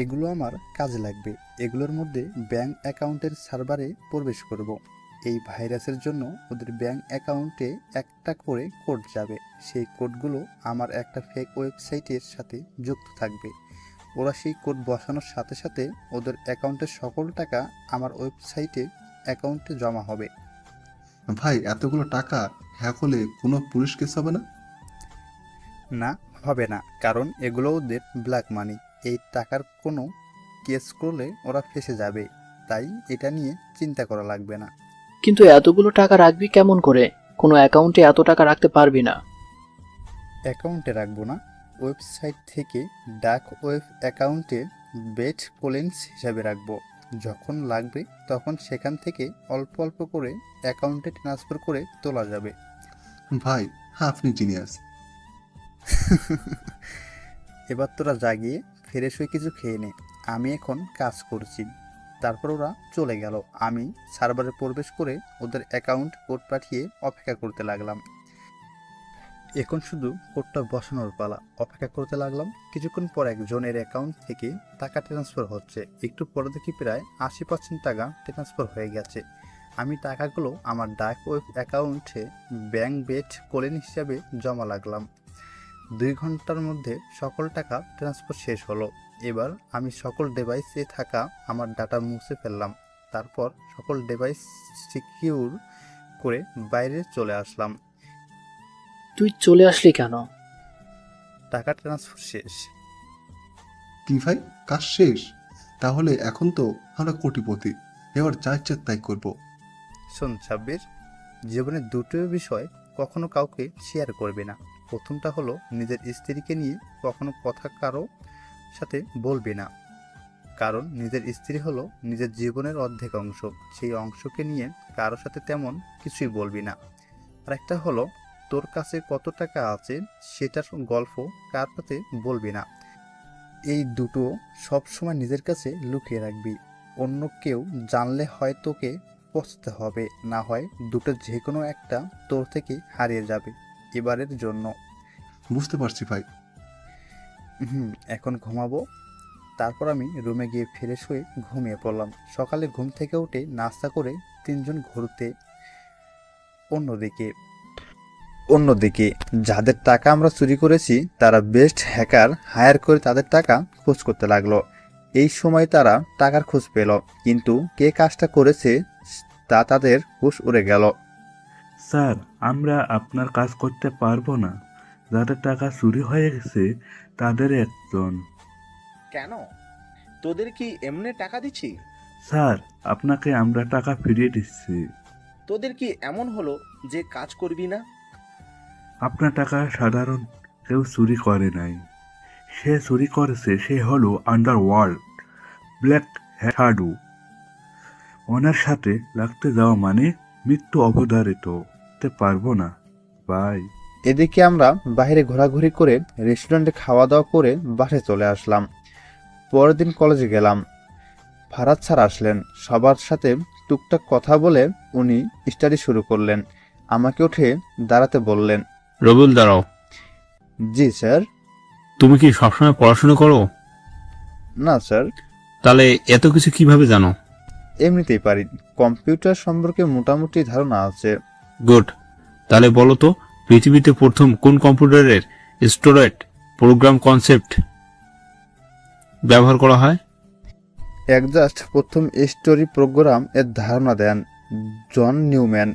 এগুলো আমার কাজে লাগবে। এগুলোর মধ্যে ব্যাংক অ্যাকাউন্টের সার্ভারে প্রবেশ করব। এই ভাইরাসের জন্য ওদের ব্যাংক অ্যাকাউন্টে একটা করে কোড যাবে। সেই কোডগুলো আমার একটা ফেক ওয়েবসাইটের সাথে যুক্ত থাকবে। ওরা সেই কোড বসানোর সাথে সাথে ওদের অ্যাকাউন্টের সকল টাকা আমার ওয়েবসাইটে অ্যাকাউন্টে জমা হবে। ভাই, এতগুলো টাকা হ্যাক হলে কোনো পুলিশ কেস হবে না? না, হবে না, কারণ এগুলো ওদের ব্ল্যাক মানি। এই টাকার কোনো কেস করলে ওরা ফেঁসে যাবে, তাই এটা নিয়ে চিন্তা করা লাগবে না। কিন্তু এতগুলো টাকা রাখবি কেমন করে? কোনো অ্যাকাউন্টে এত টাকা রাখতে পারবি না। অ্যাকাউন্টে রাখবো না, ওয়েবসাইট থেকে ডাক ওয়েব অ্যাকাউন্টে বেট কোলেন্স হিসাবে রাখবো। যখন লাগবে তখন সেখান থেকে অল্প অল্প করে অ্যাকাউন্টে ট্রান্সফার করে তোলা যাবে। ভাই, হ্যাঁ আপনি জিনিয়াস। এবার তোরা জাগিয়ে ফ্রেশ হয়ে কিছু খেয়ে নে, আমি এখন কাজ করছি। তারপর ওরা চলে গেল। আমি সার্ভারে প্রবেশ করে ওদের অ্যাকাউন্ট কোড পাঠিয়ে অপেক্ষা করতে লাগলাম। এখন শুধু কোডটা বসানোর পালা, অপেক্ষা করতে লাগলাম। কিছুক্ষণ পর একজনের অ্যাকাউন্ট থেকে টাকা ট্রান্সফার হচ্ছে। একটু পরে দেখি প্রায় 80% টাকা ট্রান্সফার হয়ে গেছে। আমি টাকাগুলো আমার ডাক ওয়েব অ্যাকাউন্টে ব্যাংক বেট কোলেন হিসাবে জমা লাগলাম। 2 ঘন্টার মধ্যে সকল টাকা ট্রান্সফার শেষ হলো। এবার আমি সকল ডিভাইসে থাকা আমার ডাটা মুছে ফেললাম। তারপর সকল ডিভাইস সিকিউর করে বাইরে চলে আসলাম। তুই চলে আসলি কেন? টাকা ট্রান্সফার শেষ। কি ভাই, কাজ শেষ? তাহলে এখন তো আমরা কোটিপতি, এবার যা ইচ্ছা তাই করবো। শোন সাব্বির, জীবনে দুটো বিষয় কখনো কাউকে শেয়ার করবে না। প্রথমটা হলো নিজের স্ত্রীকে নিয়ে কখনো কথা কারো সাথে বলবে না, কারণ নিজের স্ত্রী হলো নিজের জীবনের অর্ধেক অংশ। সেই অংশকে নিয়ে কারো সাথে তেমন কিছুই বলবি না। আর একটা হলো তোর কাছে কত টাকা আছে সেটার গল্প কার সাথে বলবি না। এই দুটো সবসময় নিজের কাছে লুকিয়ে রাখবি। অন্য কেউ জানলে হয় তোকে পচতে হবে, না হয় দুটো যে কোনো একটা তোর থেকে হারিয়ে যাবে এবারের জন্য। বুঝতে পারছি ভাই। এখন ঘুমাবো। তারপর আমি রুমে গিয়ে ফ্রেশ হয়ে ঘুমিয়ে পড়লাম। সকালে ঘুম থেকে উঠে নাস্তা করে 3 জন ঘুরতে। অন্যদিকে যাদের টাকা আমরা চুরি করেছি তারা বেস্ট হ্যাকার হায়ার করে তাদের টাকা খোঁজ করতে লাগলো। এই সময় তারা টাকার খোঁজ পেল, কিন্তু কে কাজটা করেছে তা তাদের হুঁশ উড়ে গেল। স্যার, আমরা আপনার কাজ করতে পারবো না। যাদের টাকা চুরি হয়ে গেছে তাদের একজন। কেন? তোদের কি এমনি টাকা দিচ্ছি? স্যার, আপনাকে আমরা টাকা ফিরিয়ে দিচ্ছি। তোদের কি এমন হলো যে কাজ করবি না? আপনার টাকা সাধারণ কেউ চুরি করে নাই। সে চুরি করেছে, সে হলো আন্ডারওয়ার্ল্ড ব্ল্যাক শ্যাডো। ওনার সাথে লাগতে যাওয়া মানে মৃত্যু অবধারিত। হতে পারবো না ভাই। এদিকে আমরা বাইরে ঘোরাঘুরি করে রেস্টুরেন্টে খাওয়া দাওয়া করে বাসায় চলে আসলাম। পরের দিন কলেজে গেলাম। ফারাদ স্যার আসলেন। সবার সাথে টুকটাক কথা বলে উনি স্টাডি শুরু করলেন। আমাকে উঠে দাঁড়াতে বললেন। রবিউল, দাঁড়াও। জি স্যার। তুমি কি সবসময় পড়াশোনা করো? না স্যার। তাহলে এত কিছু কিভাবে জানো? এমনিতেই পারি। কম্পিউটার সম্পর্কে মোটামুটি ধারণা আছে। গুড। তাহলে বলো তো, পৃথিবীতে প্রথম কোন কম্পিউটারের স্টোরেজ প্রোগ্রাম কনসেপ্ট ব্যবহার করা হয়? একজাস্ট প্রথম স্টোরি প্রোগ্রাম এর ধারণা দেন জন নিউম্যান।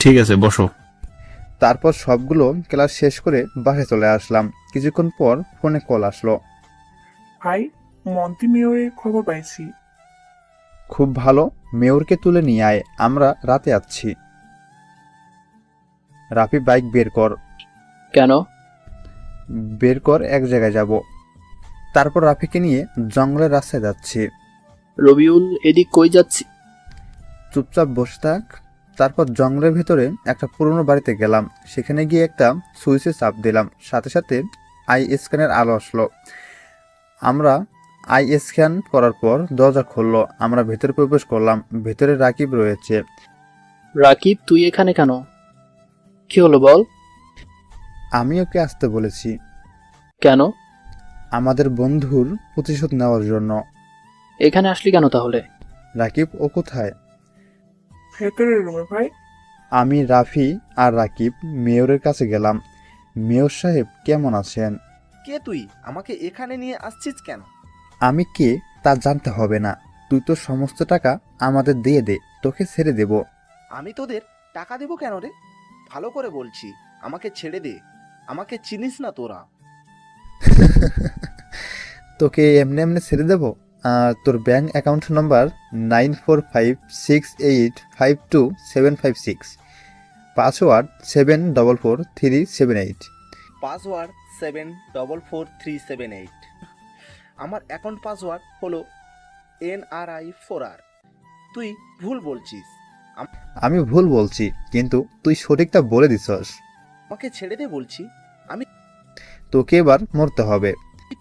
ঠিক আছে, বসো। তারপর সবগুলো ক্লাস শেষ করে বাসায় চলে আসলাম। কিছুক্ষণ পর ফোনে কল আসলো। ভাই, মন্ত্রী মেয়রের খবর পাইছি। খুব ভালো, মেয়রকে তুলে নিয়ে আয়, আমরা রাতে আসছি। রাফি, বাইক বের কর। কেন? বের কর, এক জায়গায় যাব। তারপর রাফিকে নিয়ে জঙ্গলের রাস্তায় যাচ্ছি। রবিউল, এদিক কই যাচ্ছি? চুপচাপ বসে থাক। তারপর জঙ্গলের ভেতরে একটা পুরনো বাড়িতে গেলাম। সেখানে গিয়ে একটা সুইচে চাপ দিলাম, সাথে সাথে আই স্ক্যানের আলো আসলো। আমরা আই স্ক্যান করার পর দরজা খুললো। আমরা ভেতরে প্রবেশ করলাম। ভেতরে রাকিব রয়েছে। রাকিব, তুই এখানে কেন? কি হলো বল? আমি ওকে আসতে বলেছি। কেন? আমাদের বন্ধুর প্রতিশোধ নেওয়ার জন্য। এখানে আসলি কেন তাহলে? রাকিব, ও কোথায়? ভেতরের রুমে ভাই। আমি, রাফি আর রাকিব মেয়রের কাছে গেলাম। মেয়র সাহেব কেমন আছেন? কে তুই? আমাকে এখানে নিয়ে আসছিস কেন? আমি কে তা জানতে হবে না। তুই তো সমস্ত টাকা আমাদের দিয়ে দে, তোকে ছেড়ে দেব। আমি তোদের টাকা দেবো কেন রে? ভালো করে বলছি, আমাকে ছেড়ে দে। আমাকে চিনিস না তোরা। তোকে এমনি এমনি ছেড়ে দেব? তোর bank account number 9456852756, password 744378। Password 744378। আমার অ্যাকাউন্ট পাসওয়ার্ড হলো NRI4R। তুই ভুল বলছিস। আমি ভুল বলছি, কিন্তু তুই সঠিকটা বলে দিছস। আমাকে ছেড়ে দে বলছি। আমি তোকে এবার মরতে হবে।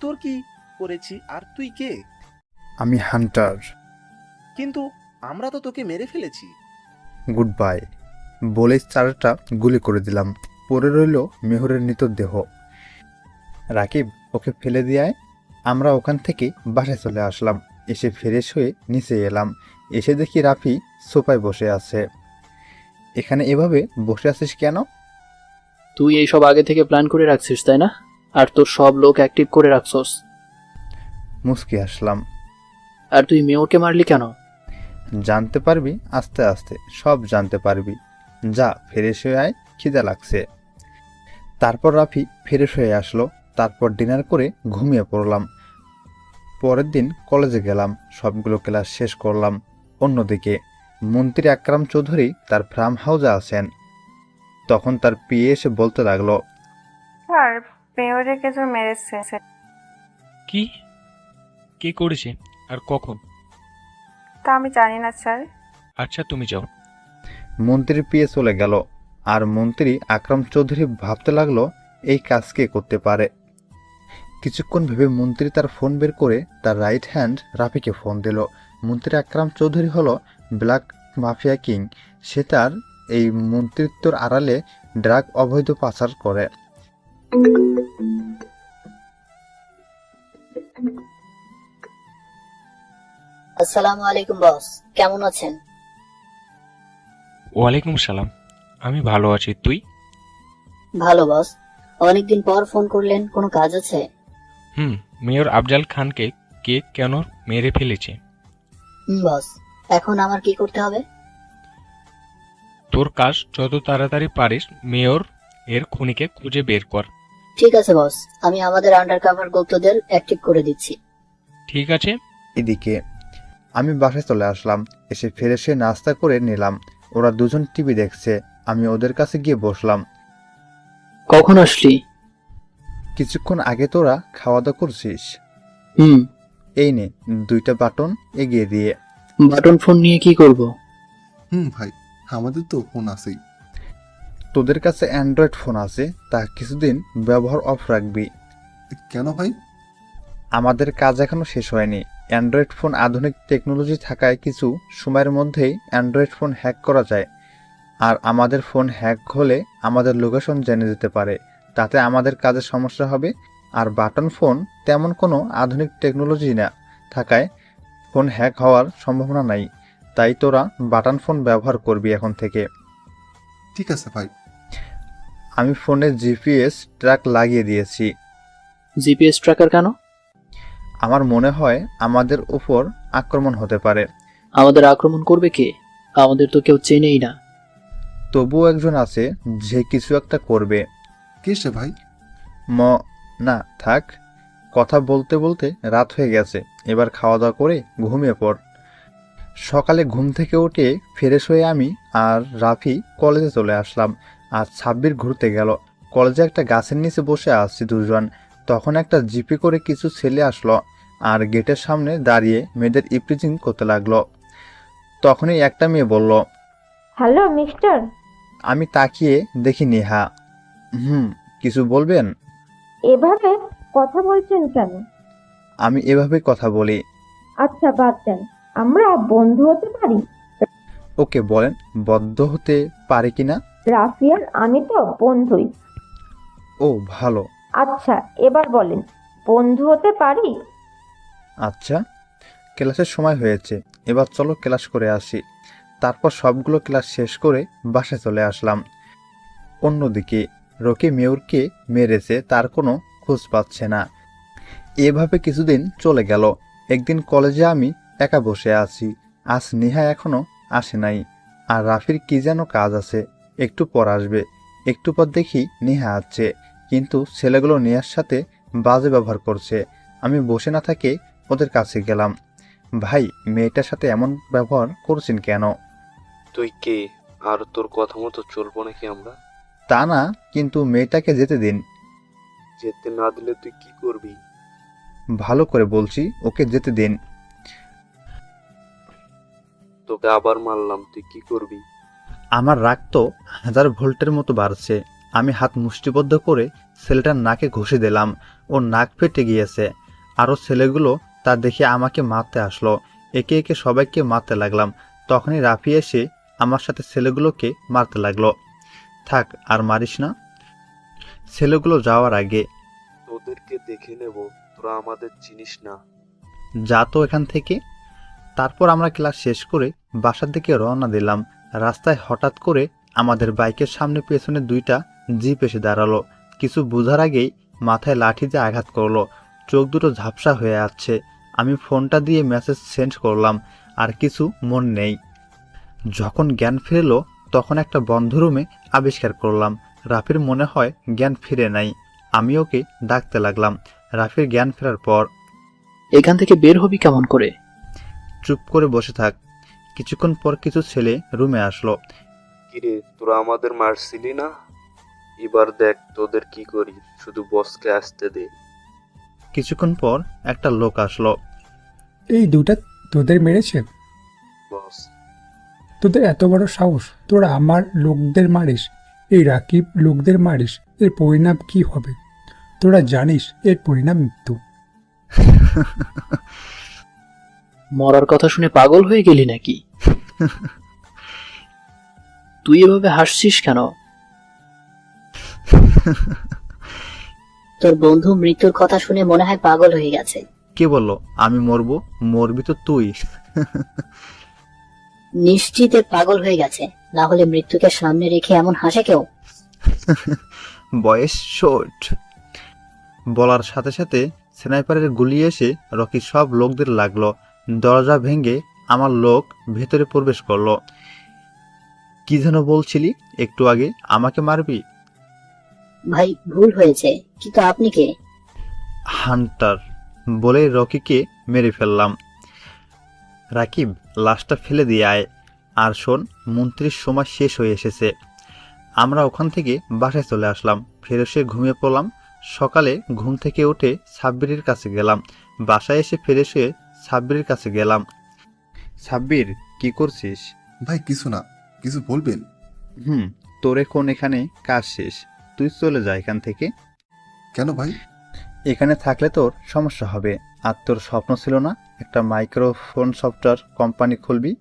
তোর কি করেছি আর তুই কে? আমি হান্টার। কিন্তু আমরা তো তোকে মেরে ফেলেছি। গুড বাই বলে চারটা গুলি করে দিলাম। পড়ে রইল মেহরের মৃতদেহ। রাকিব, ওকে ফেলে দিয়ে আমরা ওখান থেকে বাসায় চলে আসলাম। এসে ফ্রেশ হয়ে নিচে এলাম। এসে দেখি রাফি সোফায় বসে আছে। এখানে এভাবে বসে আছিস কেন? তুই এইসব আগে থেকে প্ল্যান করে রাখছিস তাই না? আর তোর সব লোক অ্যাক্টিভ করে রাখছস। মুস্কি আসলাম। আর তুই মেয়রকে মারলি কেন? জানতে পারবি, আস্তে আস্তে সব জানতে পারবি। যা ফ্রেশ হয়ে আয়, খিদে লাগছে। তারপর রাফি ফ্রেশ হয়ে আসলো। তারপর ডিনার করে ঘুমিয়ে পড়লাম। পরের দিন কলেজে গেলাম, সবগুলো ক্লাস শেষ করলাম। অন্যদিকে মন্ত্রী আকরাম চৌধুরী তার ফার্ম হাউসে আছেন। তখন তার পিএ এসে বলতে লাগলো, স্যার মেয়রে কিছু মেরেছে। কি? কে করেছে আর কখন? তা আমি জানি না স্যার। আচ্ছা তুমি যাও। মন্ত্রীর পিএ চলে গেল। আর মন্ত্রী আকরাম চৌধুরী ভাবতে লাগলো এই কাজ কে করতে পারে। কিছুক্ষণ ভেবে মন্ত্রী তার ফোন বের করে তার রাইট হ্যান্ড রাফিকে ফোন দিল। মন্ত্রী আকরাম চৌধুরী হলো ব্ল্যাক মাফিয়া কিং। সে তার এই মন্ত্রিত্বর আড়ালে ড্রাগ অবৈধ পাচার করে। আসসালামু আলাইকুম বস, কেমন আছেন? ওয়ালাইকুম সালাম, আমি ভালো আছি। তুই? ভালো বস। অনেকদিন পর ফোন করলেন, কোনো কাজ আছে? মেয়র আফজাল খানকে কে কেন মেরে ফেলেছে? বস, এখন আমার কি করতে হবে? তোর কাজ যত তাড়াতাড়ি পারিস মেয়র এর খুনিকে খুঁজে বের কর। ঠিক আছে বস, আমি আমাদের আন্ডারকভার গুপ্তদের অ্যাক্টিভ করে দিচ্ছি। ঠিক আছে। এদিকে আমি বাসায় চলে আসলাম। এসে ফ্রেশে নাস্তা করে নিলাম। ওরা দুজন টিভি দেখছে। আমি ওদের কাছে গিয়ে বসলাম। কখন আসলি? কিছুক্ষণ আগে। তোরা খাওয়া দাওয়া করছিস? এই নে 2টা বাটন এগিয়ে দিয়ে। বাটন ফোন নিয়ে কি করব? ভাই, আমাদের তো ফোন আছেই। তোদের কাছে অ্যান্ড্রয়েড ফোন আছে, তা কিছুদিন ব্যবহার অফ রাখবি। কেন ভাই? আমাদের কাজ এখনো শেষ হয়নি। অ্যান্ড্রয়েড ফোন আধুনিক টেকনোলজি থাকায় কিছু সময়ের মধ্যেই অ্যান্ড্রয়েড ফোন হ্যাক করা যায়। আর আমাদের ফোন হ্যাক হলে আমাদের লোকেশন জেনে যেতে পারে। তাতে আমাদের কাজে সমস্যা হবে। আর বাটন ফোন তেমন কোনো আধুনিক টেকনোলজি না থাকায় ফোন হ্যাক হওয়ার সম্ভাবনা নাই। তাই তোরা বাটন ফোন ব্যবহার করবি এখন থেকে। ঠিক আছে ভাই। আমি ফোনে জিপিএস ট্র্যাক লাগিয়ে দিয়েছি। জিপিএস ট্র্যাকার কেন? আমার মনে হয় আমাদের উপর আক্রমণ হতে পারে। আমাদের আক্রমণ করবে কে? আমাদের তো কেউ চেনেই না। তবুও একজন আছে যে কিছু একটা করবে। কে সে ভাই? না থাক, কথা বলতে বলতে রাত হয়ে গেছে। এবার খাওয়া দাওয়া করে ঘুমিয়ে পড়। সকালে ঘুম থেকে উঠে ফ্রেশ হয়ে আমি আর রাফি কলেজে চলে আসলাম। আর সাব্বির ঘুরতে গেল। কলেজে একটা গাছের নিচে বসে আসছি দুজন। তখন একটা জিপে করে কিছু ছেলে আসলো আর গেটের সামনে দাঁড়িয়ে মেয়েদের ইপ্রিজিং করতে লাগলো। তখনই একটা মেয়ে বলল, হ্যালো মিস্টার। আমি তাকিয়ে দেখি নেহা। কিছু বলবেন? এভাবে কথা বলছেন কেন? আমি এভাবেই কথা বলি। আচ্ছা বাদ দেন, আমরা বন্ধু হতে পারি? ওকে বলেন বদ্ধ হতে পারে কিনা। রাফিয়ার আমি তো বন্ধুই। ও ভালো। আচ্ছা এবার বলেন বন্ধু হতে পারি? আচ্ছা, ক্লাসের সময় হয়েছে, এবার চলো ক্লাস করে আসি। তারপর সবগুলো ক্লাস শেষ করে বাসায় চলে আসলাম। অন্যদিকে রকি মেয়রকে মেরেছে তার কোনো খোঁজ পাচ্ছে না। এভাবে কিছুদিন চলে গেল। একদিন কলেজে আমি একা বসে আছি। আজ নেহা এখনো আসে নাই। আর রাফির কি যেন কাজ আছে, একটু পর আসবে। একটু পর দেখি নেহা আসছে, কিন্তু ছেলেগুলো নেহার সাথে বাজে ব্যবহার করছে। আমি বসে না থেকে ওদের কাছে গেলাম। ভাই মেয়েটার সাথে এমন ব্যবহার করছেন কেন? তুই কে আর তোর কথা মতো চলবো নাকি আমরা? তা না, কিন্তু মেয়েটাকে যেতে দিন। যেতে না দিলে তুই কি করবি? ভালো করে বলছি, ওকে যেতে দিন। তোকে আবার মারলাম, তুই কি করবি? আমার রাগ তো 1000 ভোল্টের মতো বাড়ছে। আমি হাত মুষ্টিবদ্ধ করে ছেলেটার নাকে ঘষে দিলাম। ওর নাক ফেটে গিয়েছে। আরও ছেলেগুলো তা দেখে আমাকে মারতে আসলো। একে একে সবাইকে মারতে লাগলাম। তখনই রাফি এসে আমার সাথে ছেলেগুলোকে মারতে লাগলো। থাক, আর মারিস না। ছেলেগুলো যাওয়ার আগে, তোদেরকে দেখে নেব, তোরা আমাদের চিনিস না। যা তো এখান থেকে। তারপর আমরা ক্লাস শেষ করে বাসার দিকে রওনা দিলাম। রাস্তায় হঠাৎ করে আমাদের বাইকের সামনে পেছনে 2টা জিপ এসে দাঁড়ালো। কিছু বোঝার আগেই মাথায় লাঠি দিয়ে আঘাত করলো। চোখ দুটো ঝাপসা হয়ে আসছে। আমি ফোনটা দিয়ে মেসেজ সেন্ড করলাম, আর কিছু মন নেই। যখন জ্ঞান ফিরলো তখন একটা বন্ধ রুমে আবিষ্কার করলাম রাফির মনে হয় জ্ঞান ফিরে নাই। আমি ওকে ডাকতে লাগলাম। রাফির জ্ঞান ফেরার পর, এখান থেকে বের হবি কেমন করে? চুপ করে বসে থাক। কিছুক্ষণ পর কিছু ছেলে রুমে আসলো। কিরে, তোরা আমাদের মারছিলি না? এবার দেখ তোদের কি করি, শুধু বসকে আসতে দে। কিছুক্ষণ পর একটা লোক আসলো। এই দুটা তোদের মেরেছে? বস, তোদের এত বড় সাহস, তোরা আমার লোকদের মারিস, এই রাকিব লোকদের মারিস, এর পরিণাম কি হবে? তোরা জানিস এর পরিণাম মৃত্যু। মরার কথা শুনে পাগল হয়ে গেলি নাকি? তুই এভাবে হাসছিস কেন? তোর বন্ধু মৃত্যুর কথা শুনে মনে হয় পাগল হয়ে গেছে। কে বললো আমি মরবো? মরবি তো তুই। নিশ্চিত এ পাগল হয়ে গেছে, না হলে মৃত্যুকে সামনে রেখে এমন হাসে কেউ? বয়স শর্ট। বলার সাথে সাথে স্নাইপারের গুলি এসে রকি সব লোকদের লাগলো। দরজা ভেঙে আমার লোক ভেতরে প্রবেশ করলো। কি যেন বলছিলি একটু আগে? আমাকে মারবি? ভাই ভুল হয়েছে, কিন্তু আপনি কে? হান্টার বলে রকিকে মেরে ফেললাম। রাকিব, লাশটা ফেলে দিয়ে আয়। আর শোন, মন্ত্রীর সময় শেষ হয়ে এসেছে। আমরা ওখান থেকে বাসায় চলে আসলাম। ফেরসে ঘুমিয়ে পড়লাম। সকালে ঘুম থেকে উঠে সাব্বিরের কাছে গেলাম। বাসায় এসে ফ্রেশ হয়ে সাব্বিরের কাছে গেলাম। সাব্বির, কি করছিস? ভাই কিছু না, কিছু বলবেন? তোর এখন এখানে কাজ শেষ, তুই চলে যা এখান থেকে। কেন ভাই? এখানে থাকলে তোর সমস্যা হবে। আর তোর স্বপ্ন ছিল না একটা মাইক্রোফোন সফটওয়্যার কোম্পানি খুলবি?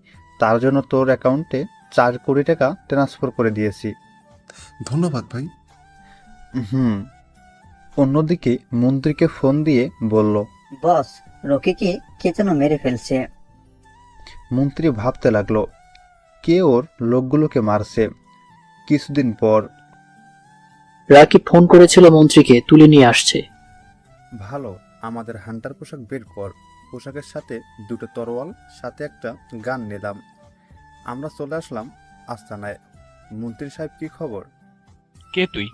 তার জন্য তোর অ্যাকাউন্টে 4 কোটি টাকা ট্রান্সফার করে দিয়েছি। ধন্যবাদ ভাই। অন্যদিকে মন্ত্রীকে ফোন দিয়ে বলল, বস, রকিকে কে যেন মেরে ফেলছে। মন্ত্রী ভাবতে লাগলো কে ওর লোকগুলোকে মারছে। কিছুদিন পর রাকিব ফোন করেছিল মন্ত্রীকে তুলে নিয়ে আসছে। ভালো, আমাদের হান্টার পোশাক বের কর। পোশাকের সাথে 2টো তরোয়াল, সাথে একটা গান নিলাম। আমরা চলে আসলাম আস্তানায়। মন্ত্রী সাহেব, কি খবর? কে তুই?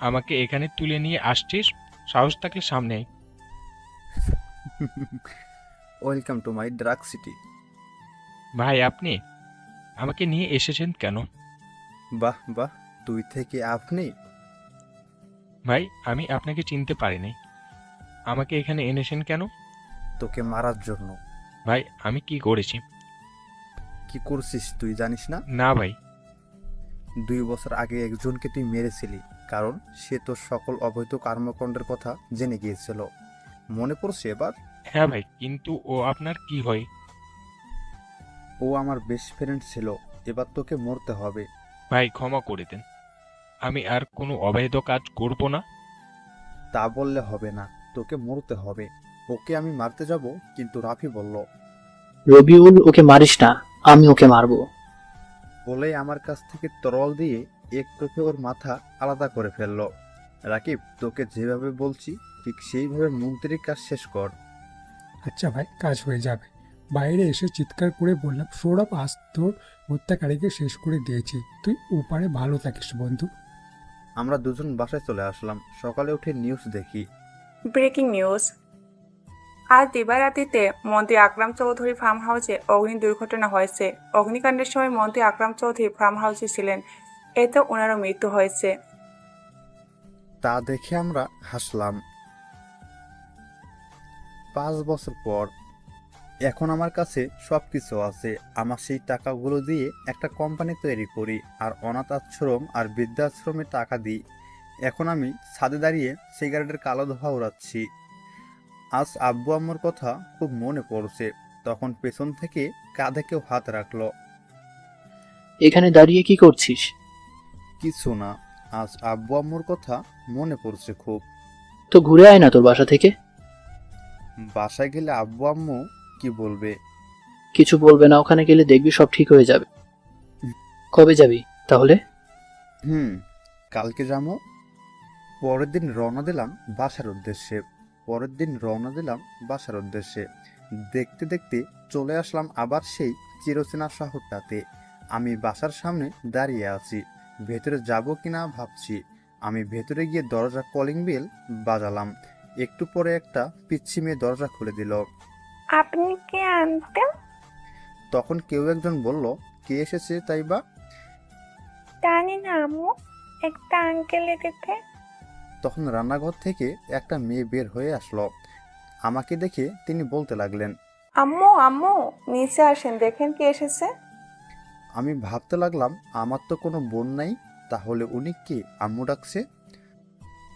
আমাকে এখানে তুলে নিয়ে আসছিস? সাহস থাকলে সামনে আয়। Welcome to my drug city. ভাই, আপনি আমাকে নিয়ে এসেছেন কেন? বাহ বাহ, তুই থেকে আপনি? ভাই, আমি আপনাকে চিনতে পারিনি। আমাকে এখানে এনেছেন কেন? তোকে মারার জন্য। ভাই, আমি কি করেছি? কি করছিস তুই জানিস না? না ভাই। 2 বছর আগে একজনকে তুই মেরেছিলি, কারণ সে তোর সকল অবৈধ কর্মকাণ্ডের কথা জেনে গিয়েছিল। মনে পড়ছে এবার? হ্যাঁ ভাই, কিন্তু ও আপনার কি হয়? ও আমার বেস্ট ফ্রেন্ড ছিল। এবার তোকে মরতে হবে। ভাই, ক্ষমা করে দেন। আমি আর কোনো অবৈধ কাজ করব না। তা বললে হবে না, তোকে মরতে হবে। ওকে আমি মারতে যাব, কিন্তু রাফি বলল, রবিউল, ওকে মারিস না, আমি ওকে মারবো। বলে আমার কাছ থেকে তরল দিয়ে এক টোপে ওর মাথা আলাদা করে ফেললো। রাকিব, তোকে যেভাবে বলছি ঠিক সেইভাবে মন্ত্রীর কাজ শেষ কর। আচ্ছা ভাই, কাজ হয়ে যাবে। বাইরে এসে চিৎকার করে বললাম, সৌরভ, আজ তোর হত্যাকারীকে শেষ করে দিয়েছি। তুই ওপারে ভালো থাকিস বন্ধু। আমরা দুজন বাসায় চলে আসলাম। সকালে উঠে নিউজ দেখি। Breaking news. আজ দিবারাত্রিতে মন্ত্রী আকরাম চৌধুরী ফার্ম হাউসে অগ্নি দুর্ঘটনা হয়েছে। অগ্নিকাণ্ডের সময় মন্ত্রী আকরাম চৌধুরী ফার্ম হাউসে ছিলেন, এতে ওনারও মৃত্যু হয়েছে। তা দেখে আমরা হাসলাম। 5 বছর পর এখন আমার কাছে সবকিছু আছে। আমার সেই টাকাগুলো দিয়ে একটা কোম্পানি তৈরি করি আর অনাথ আশ্রম আর বৃদ্ধাশ্রমে টাকা দিই। এখন আমি ছাদে দাঁড়িয়ে সিগারেটের কালো ধোঁয়া উড়াচ্ছি। আজ আব্বু আম্মুর কথা খুব মনে পড়ছে। তখন পেছন থেকে কাঁধে কেউ হাত রাখলো। এখানে দাঁড়িয়ে কি করছিস? কিছু না, আজ আব্বু আম্মুর কথা মনে পড়ছে খুব। তো ঘুরে আয় না তোর বাসা থেকে। বাসায় গেলে আব্বু আম্মু কি বলবে? কিছু বলবে না, ওখানে গেলে দেখবি সব ঠিক হয়ে যাবে। কবে যাবি তাহলে? কালকে যাবো। পরের দিন রওনা দিলাম বাসার উদ্দেশ্যে। দেখতে দেখতে চলে আসলাম আবার সেই চিরচেনা শহরটাতে। আমি বাসার সামনে দাঁড়িয়ে আছি, ভেতরে যাব কিনা ভাবছি। আমি ভেতরে গিয়ে দরজা কলিং বেল বাজালাম। একটু পরে একটা পিচ্ছি মেয়ে দরজা খুলে দিল। আপনি কে আনতেন? তখন কেউ একজন বলল, কে এসেছে তাই বা? জানি না আম্মু, একটা আঙ্কেল এসেছে। তখন রান্নাঘর থেকে একটা মেয়ে বের হয়ে আসলো। আমাকে দেখে তিনি বলতে লাগলেন, আম্মু আম্মু নিচে আসেন, দেখেন কে এসেছে। আমি ভাবতে লাগলাম আমার তো কোনো বোন নাই, তাহলে উনি কে আম্মু ডাকছে?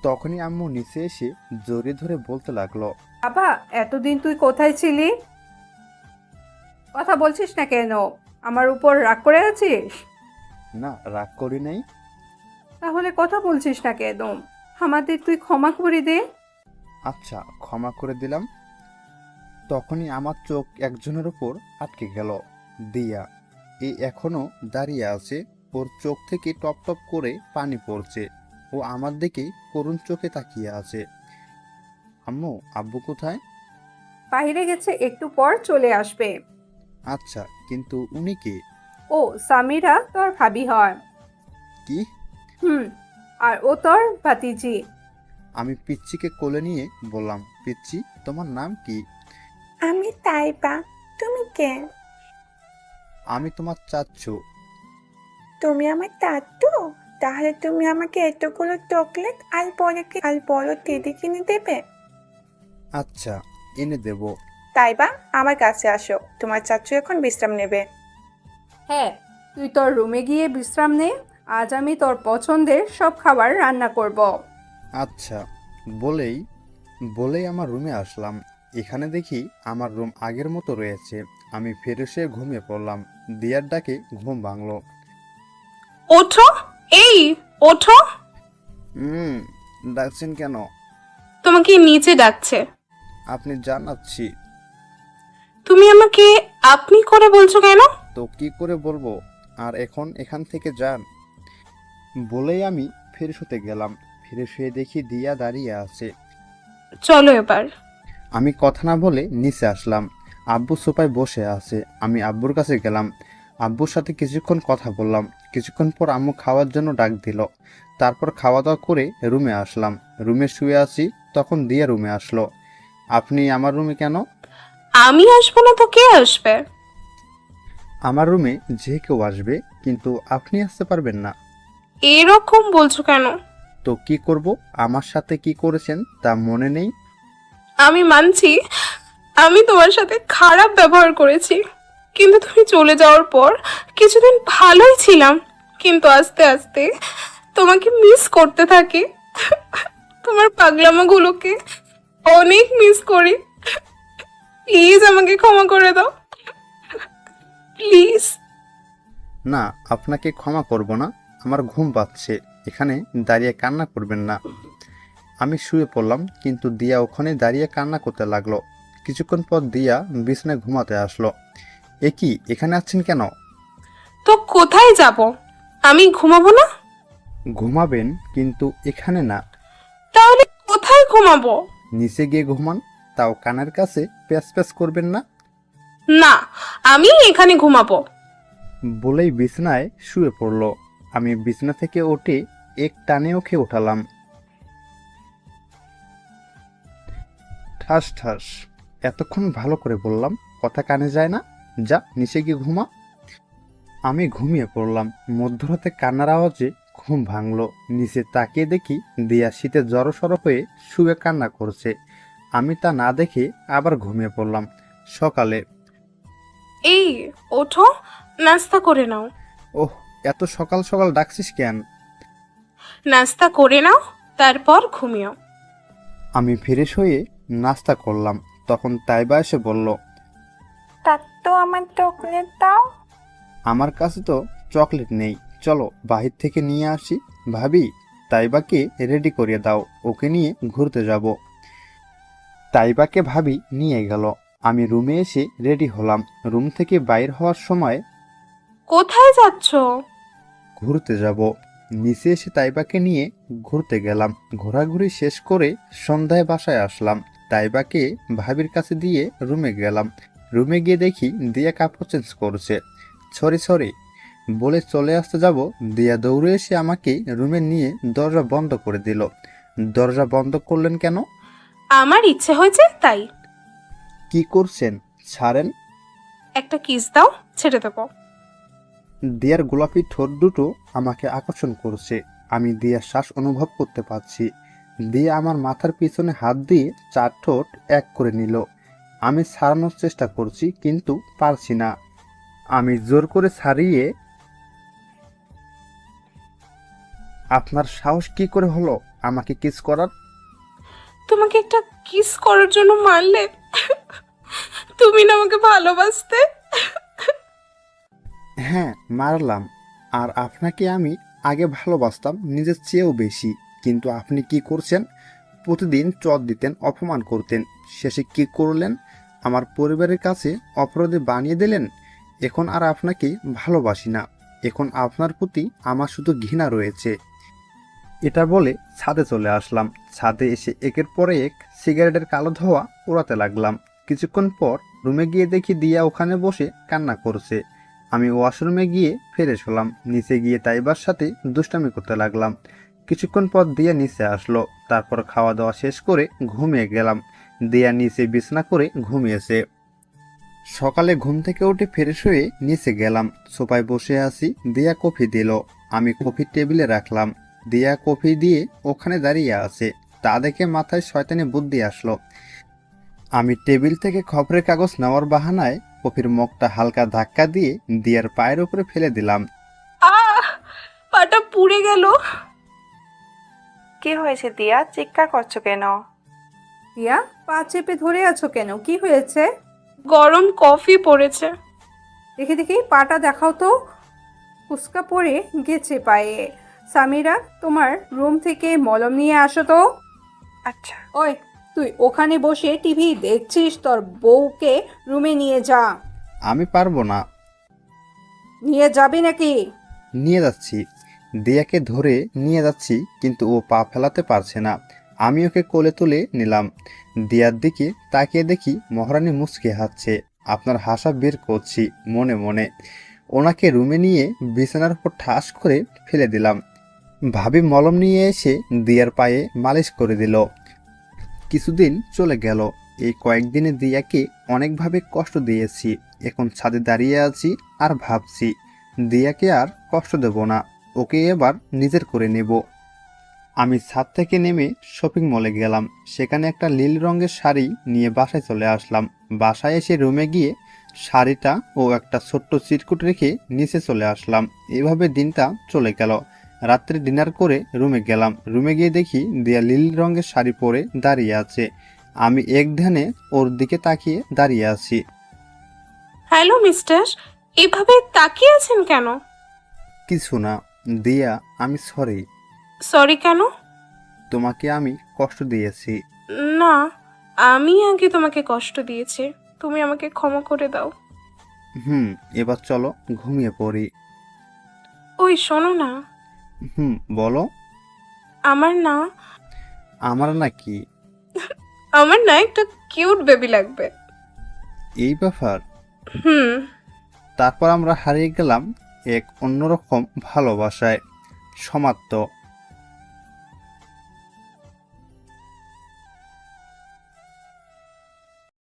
তখনই আম্মু নিচে এসে জড়িয়ে ধরে বলতে লাগলো, বাবা এতদিন তুই কোথায় ছিলি? কথা বলছিস না কেন? আমার উপর রাগ করে আছিস? না, রাগ করি নাই। তাহলে কথা বলছিস না কেন? আমাদের তুই ক্ষমা করে দে। আচ্ছা, ক্ষমা করে দিলাম। তখনই আমার চোখ একজনের উপর আটকে গেল। দিয়া। এ এখনো দাঁড়িয়ে আছে, ওর চোখ থেকে টপ টপ করে পানি পড়ছে। ও আমার দিকে করুণ চোখে তাকিয়ে আছে। আম্মু, আব্বু কোথায়? বাইরে গেছে, একটু পর চলে আসবে। আচ্ছা, কিন্তু উনি কে? ও সামিরা তোর ভাবি হয়। কি? আর ও তোর ভাতিজি। আমি পিচ্চিকে কোলে নিয়ে বললাম, পিচ্চি তোমার নাম কি? আমি তাইবা। তুমি কে? আমি তোমার চাচ্চু। তুমি আমার দাদু? তাহলে তুমি আমাকে এতগুলো চকলেট আর বড় টেডি কিনে দেবে? আচ্ছা, এনে দেব। তাইবা, আমার কাছে আসো, তোমার চাচু এখন বিশ্রাম নেবে। হ্যাঁ, তুই তোর রুমে গিয়ে বিশ্রাম নে। আজ আমি তোর পছন্দের সব খাবার রান্না করব। আচ্ছা, বলেই আমার রুমে আসলাম। এখানে দেখি আমার রুম আগের মতো রয়েছে। আমি ফ্রেশ হয়ে ঘুমিয়ে পড়লাম। দিয়ার ডাকে ঘুম ভাঙলো। ওঠো, এই ওঠো। ডাকছেন কেন? তোমাকে নিচে ডাকছে। আপনি জানাচ্ছি। তুমি আমাকে আপনি করে বলছো কেন? তো কি করে বলবো? আর এখন এখান থেকে যান। বলেই আমি ফ্রেশ হতে গেলাম। ফ্রেশ হয়ে দেখি দিয়া দাঁড়িয়ে আছে। চলো এবার। আমি কথা না বলে নিচে আসলাম। আব্বু সোফায় বসে আছে। আমি আব্বুর কাছে গেলাম। আব্বুর সাথে কিছুক্ষণ কথা বললাম। কিছুক্ষণ পর আম্মু খাওয়ার জন্য ডাক দিল। তারপর খাওয়া দাওয়া করে রুমে আসলাম। রুমে শুয়ে আছি, তখন দিয়া রুমে আসলো। আপনি আমার রুমে কেন? আমি আসবো না তো কে আসবে? আমার রুমে যে কেউ আসবে, কিন্তু আপনি আসতে পারবেন না। এরকম বলছো কেন? তো কি করব? আমার সাথে কি করেছেন তা মনে নেই? আমি মানছি আমি তোমার সাথে খারাপ ব্যবহার করেছি, কিন্তু তুমি চলে যাওয়ার পর কিছুদিন ভালোই ছিলাম, কিন্তু আস্তে আস্তে তোমাকে মিস করতে থাকি। তোমার পাগলামোগুলোকে অনেক মিস করি। প্লিজ আমাকে ক্ষমা করে দাও, প্লিজ। না, আপনাকে ক্ষমা করব না। আমার ঘুম পাচ্ছে। এখানে দাঁড়িয়ে কান্না করবেন না। আমি শুয়ে পড়লাম, কিন্তু দিয়া ওখানে দাঁড়িয়ে কান্না করতে লাগলো। কিছুক্ষণ পর দিয়া বিছানায় ঘুমাতে আসলো। এ কি, এখানে আছেন কেন? তো কোথায় যাব? আমি ঘুমাবো না? ঘুমাবেন, কিন্তু এখানে না। তাহলে কোথায় ঘুমাবো? নিচে গিয়ে ঘুমান, তাও কানের কাছে প্যাচ প্যাচ করবেন না। না, আমি এখানে ঘুমাবো। বলেই বিছানায় শুয়ে পড়লো। আমি বিছানা থেকে উঠে এক টানে ওকে উঠালাম। ঠাস ঠাস। এতক্ষণ ভালো করে বললাম, কথা কানে যায় না? যা নিচে গিয়ে ঘুমা। আমি ঘুমিয়ে পড়লাম। মধ্যরাতে কান্নার আওয়াজে ঘুম ভাঙলো। নিচে তাকিয়ে দেখি দিয়া শীতে জড়সড় হয়ে শুয়ে কান্না করছে। আমি তা না দেখে আবার ঘুমিয়ে পড়লাম। সকালে, এই ওঠো, নাস্তা করে নাও। ওহ, এত সকাল সকাল ডাকছিস কেন? নাস্তা করে নাও, তারপর ঘুমিও। আমি ফ্রেশ হয়ে নাস্তা করলাম। তখন তাইবা এসে বলল, তো আমার চকলেট দাও। আমার কাছে তো চকলেট নেই, চলো বাহির থেকে নিয়ে আসি। ভাবি, তাইবাকে রেডি করিয়ে দাও, ওকে নিয়ে ঘুরতে যাব। তাইবাকে ভাবি নিয়ে গেল। আমি রুমে এসে রেডি হলাম। রুম থেকে বাইর হওয়ার সময়, কোথায় যাচ্ছ? ঘুরতে যাব। নিচে এসে তাইবাকে নিয়ে ঘুরতে গেলাম। ঘোরাঘুরি শেষ করে সন্ধ্যায় বাসায় আসলাম। তাইবাকে ভাবির কাছে দিয়ে রুমে গেলাম। রুমে গিয়ে দেখি দিয়া কাপড় চেঞ্জ করছে। সরি বলে চলে আসতে যাব, দিয়া দৌড়ে এসে আমাকে রুমে নিয়ে দরজা বন্ধ করে দিল। দরজা বন্ধ করলেন কেন? আমার ইচ্ছে হয়েছে তাই। কি করছেন? ছাড়েন। একটা কিস দাও, ছেড়ে দেবো। দিয়ার গোলাপি ঠোঁট দুটো আমাকে আকর্ষণ করছে। আমি দিয়ার শ্বাস অনুভব করতে পারছি। দিয়া আমার মাথার পিছনে হাত দিয়ে 4 ঠোঁট এক করে নিল। আমি ছাড়ানোর চেষ্টা করছি, কিন্তু পারছি না। আমি জোর করে ছাড়িয়ে, আপনার সাহস কি করে হলো আমাকে কিস করার? তোমাকে একটা কিস করার জন্য মারলে? তুমি না আমাকে ভালোবাসতে? হ্যাঁ, মারলাম। আর আপনাকে আমি আগে ভালোবাসতাম নিজের চেয়েও বেশি। কিন্তু আপনি কি করছেন? প্রতিদিন চট দিতেন, অপমান করতেন। শেষে কি করলেন? আমার পরিবারের কাছে অপরাধী বানিয়ে দিলেন। এখন আর আপনাকে ভালোবাসি না। এখন আপনার প্রতি আমার শুধু ঘৃণা রয়েছে। এটা বলে ছাদে চলে আসলাম। ছাদে এসে একের পরে এক সিগারেটের কালো ধোঁয়া ওড়াতে লাগলাম। কিছুক্ষণ পর রুমে গিয়ে দেখি দিয়া ওখানে বসে কান্না করছে। আমি ওয়াশরুমে গিয়ে ফ্রেশ হলাম। নিচে গিয়ে তাইবার সাথে দুষ্টামি করতে লাগলাম। কিছুক্ষণ পর দিয়া নিচে আসলো। তারপর খাওয়া দাওয়া শেষ করে ঘুমিয়ে গেলাম। দিয়া নিচে বিছানা করে ঘুমিয়েছে। সকালে ঘুম থেকে উঠে ফ্রেশ হয়ে নিচে গেলাম। সোফায় বসে আছি। দিয়া কফি দিল। আমি কফি টেবিলে রাখলাম। দিয়া কফি দিয়ে ওখানে দাঁড়িয়ে আছে। তা দেখে মাথায় শয়তানি বুদ্ধি আসলো। আমি টেবিল থেকে খবরের কাগজ নেওয়ার বাহানায় কফির মগটা হালকা ধাক্কা দিয়ে দিয়ার পায়ের উপরে ফেলে দিলাম। পাটা পুড়ে গেল। কি হয়েছে দিয়া, চিৎকার করছো কেন? দিয়া, পা চেপে ধরে আছো কেন? কি হয়েছে? গরম কফি পড়েছে। দেখি দেখি পাটা দেখাও তো। ফুসকা পড়ে গেছে পায়ে। সামিরা, তোমার রুম থেকে মলম নিয়ে আসো তো। আচ্ছা। ওই, তুই ওখানে বসে টিভি দেখছিস, তোর বউকে রুমে নিয়ে যা। আমি পারবো না। নিয়ে যাবি নাকি? নিয়ে যাচ্ছি। দিয়াকে ধরে নিয়ে যাচ্ছি, কিন্তু ও পা ফেলাতে পারছে না। আমি ওকে কোলে তুলে নিলাম। দিয়ার দিকে তাকিয়ে দেখি মহারানী মুচকে হাসছে। আপনার হাসা বের করছি মনে মনে। ওনাকে রুমে নিয়ে বিছানার উপর ঠাস করে ফেলে দিলাম। ভাবি মলম নিয়ে এসে দিয়ার পায়ে মালিশ করে দিল। কিছুদিন চলে গেল। এই কয়েকদিনে দিয়াকে অনেকভাবে কষ্ট দিয়েছি। এখন ছাদে দাঁড়িয়ে আছি আর ভাবছি দিয়াকে আর কষ্ট দেব না, ওকে এবার নিজের করে নেব। আমি ছাদ থেকে নেমে শপিং মলে গেলাম। সেখানে একটা নীল রঙের শাড়ি নিয়ে বাসায় চলে আসলাম। বাসায় এসে রুমে গিয়ে শাড়িটা ও একটা ছোট্ট চিরকুট রেখে নিচে চলে আসলাম। এভাবে দিনটা চলে গেল। রাত্রে ডিনার করে রুমে গেলাম। রুমে গিয়ে দেখি দিয়া নীল রঙের শাড়ি পরে দাঁড়িয়ে আছে। আমি এক ধ্যানে ওর দিকে তাকিয়ে দাঁড়িয়ে আছি। হ্যালো মিস্টার, এভাবে তাকিয়ে আছেন কেন? কিছু না দিয়া, আমি সরি। সরি কেন? তোমাকে আমি কষ্ট দিয়েছি। না, আমি আগে তোমাকে কষ্ট দিয়েছি। তুমি আমাকে ক্ষমা করে দাও। এবার চলো ঘুমিয়ে পড়ি। ওই শোনো না। বলো। আমার না কি? আমার না একটা কিউট বেবি লাগবে। এই ব্যাপার। তারপর আমরা হারিয়ে গেলাম এক অন্যরকম ভালোবাসায়। সমাপ্ত।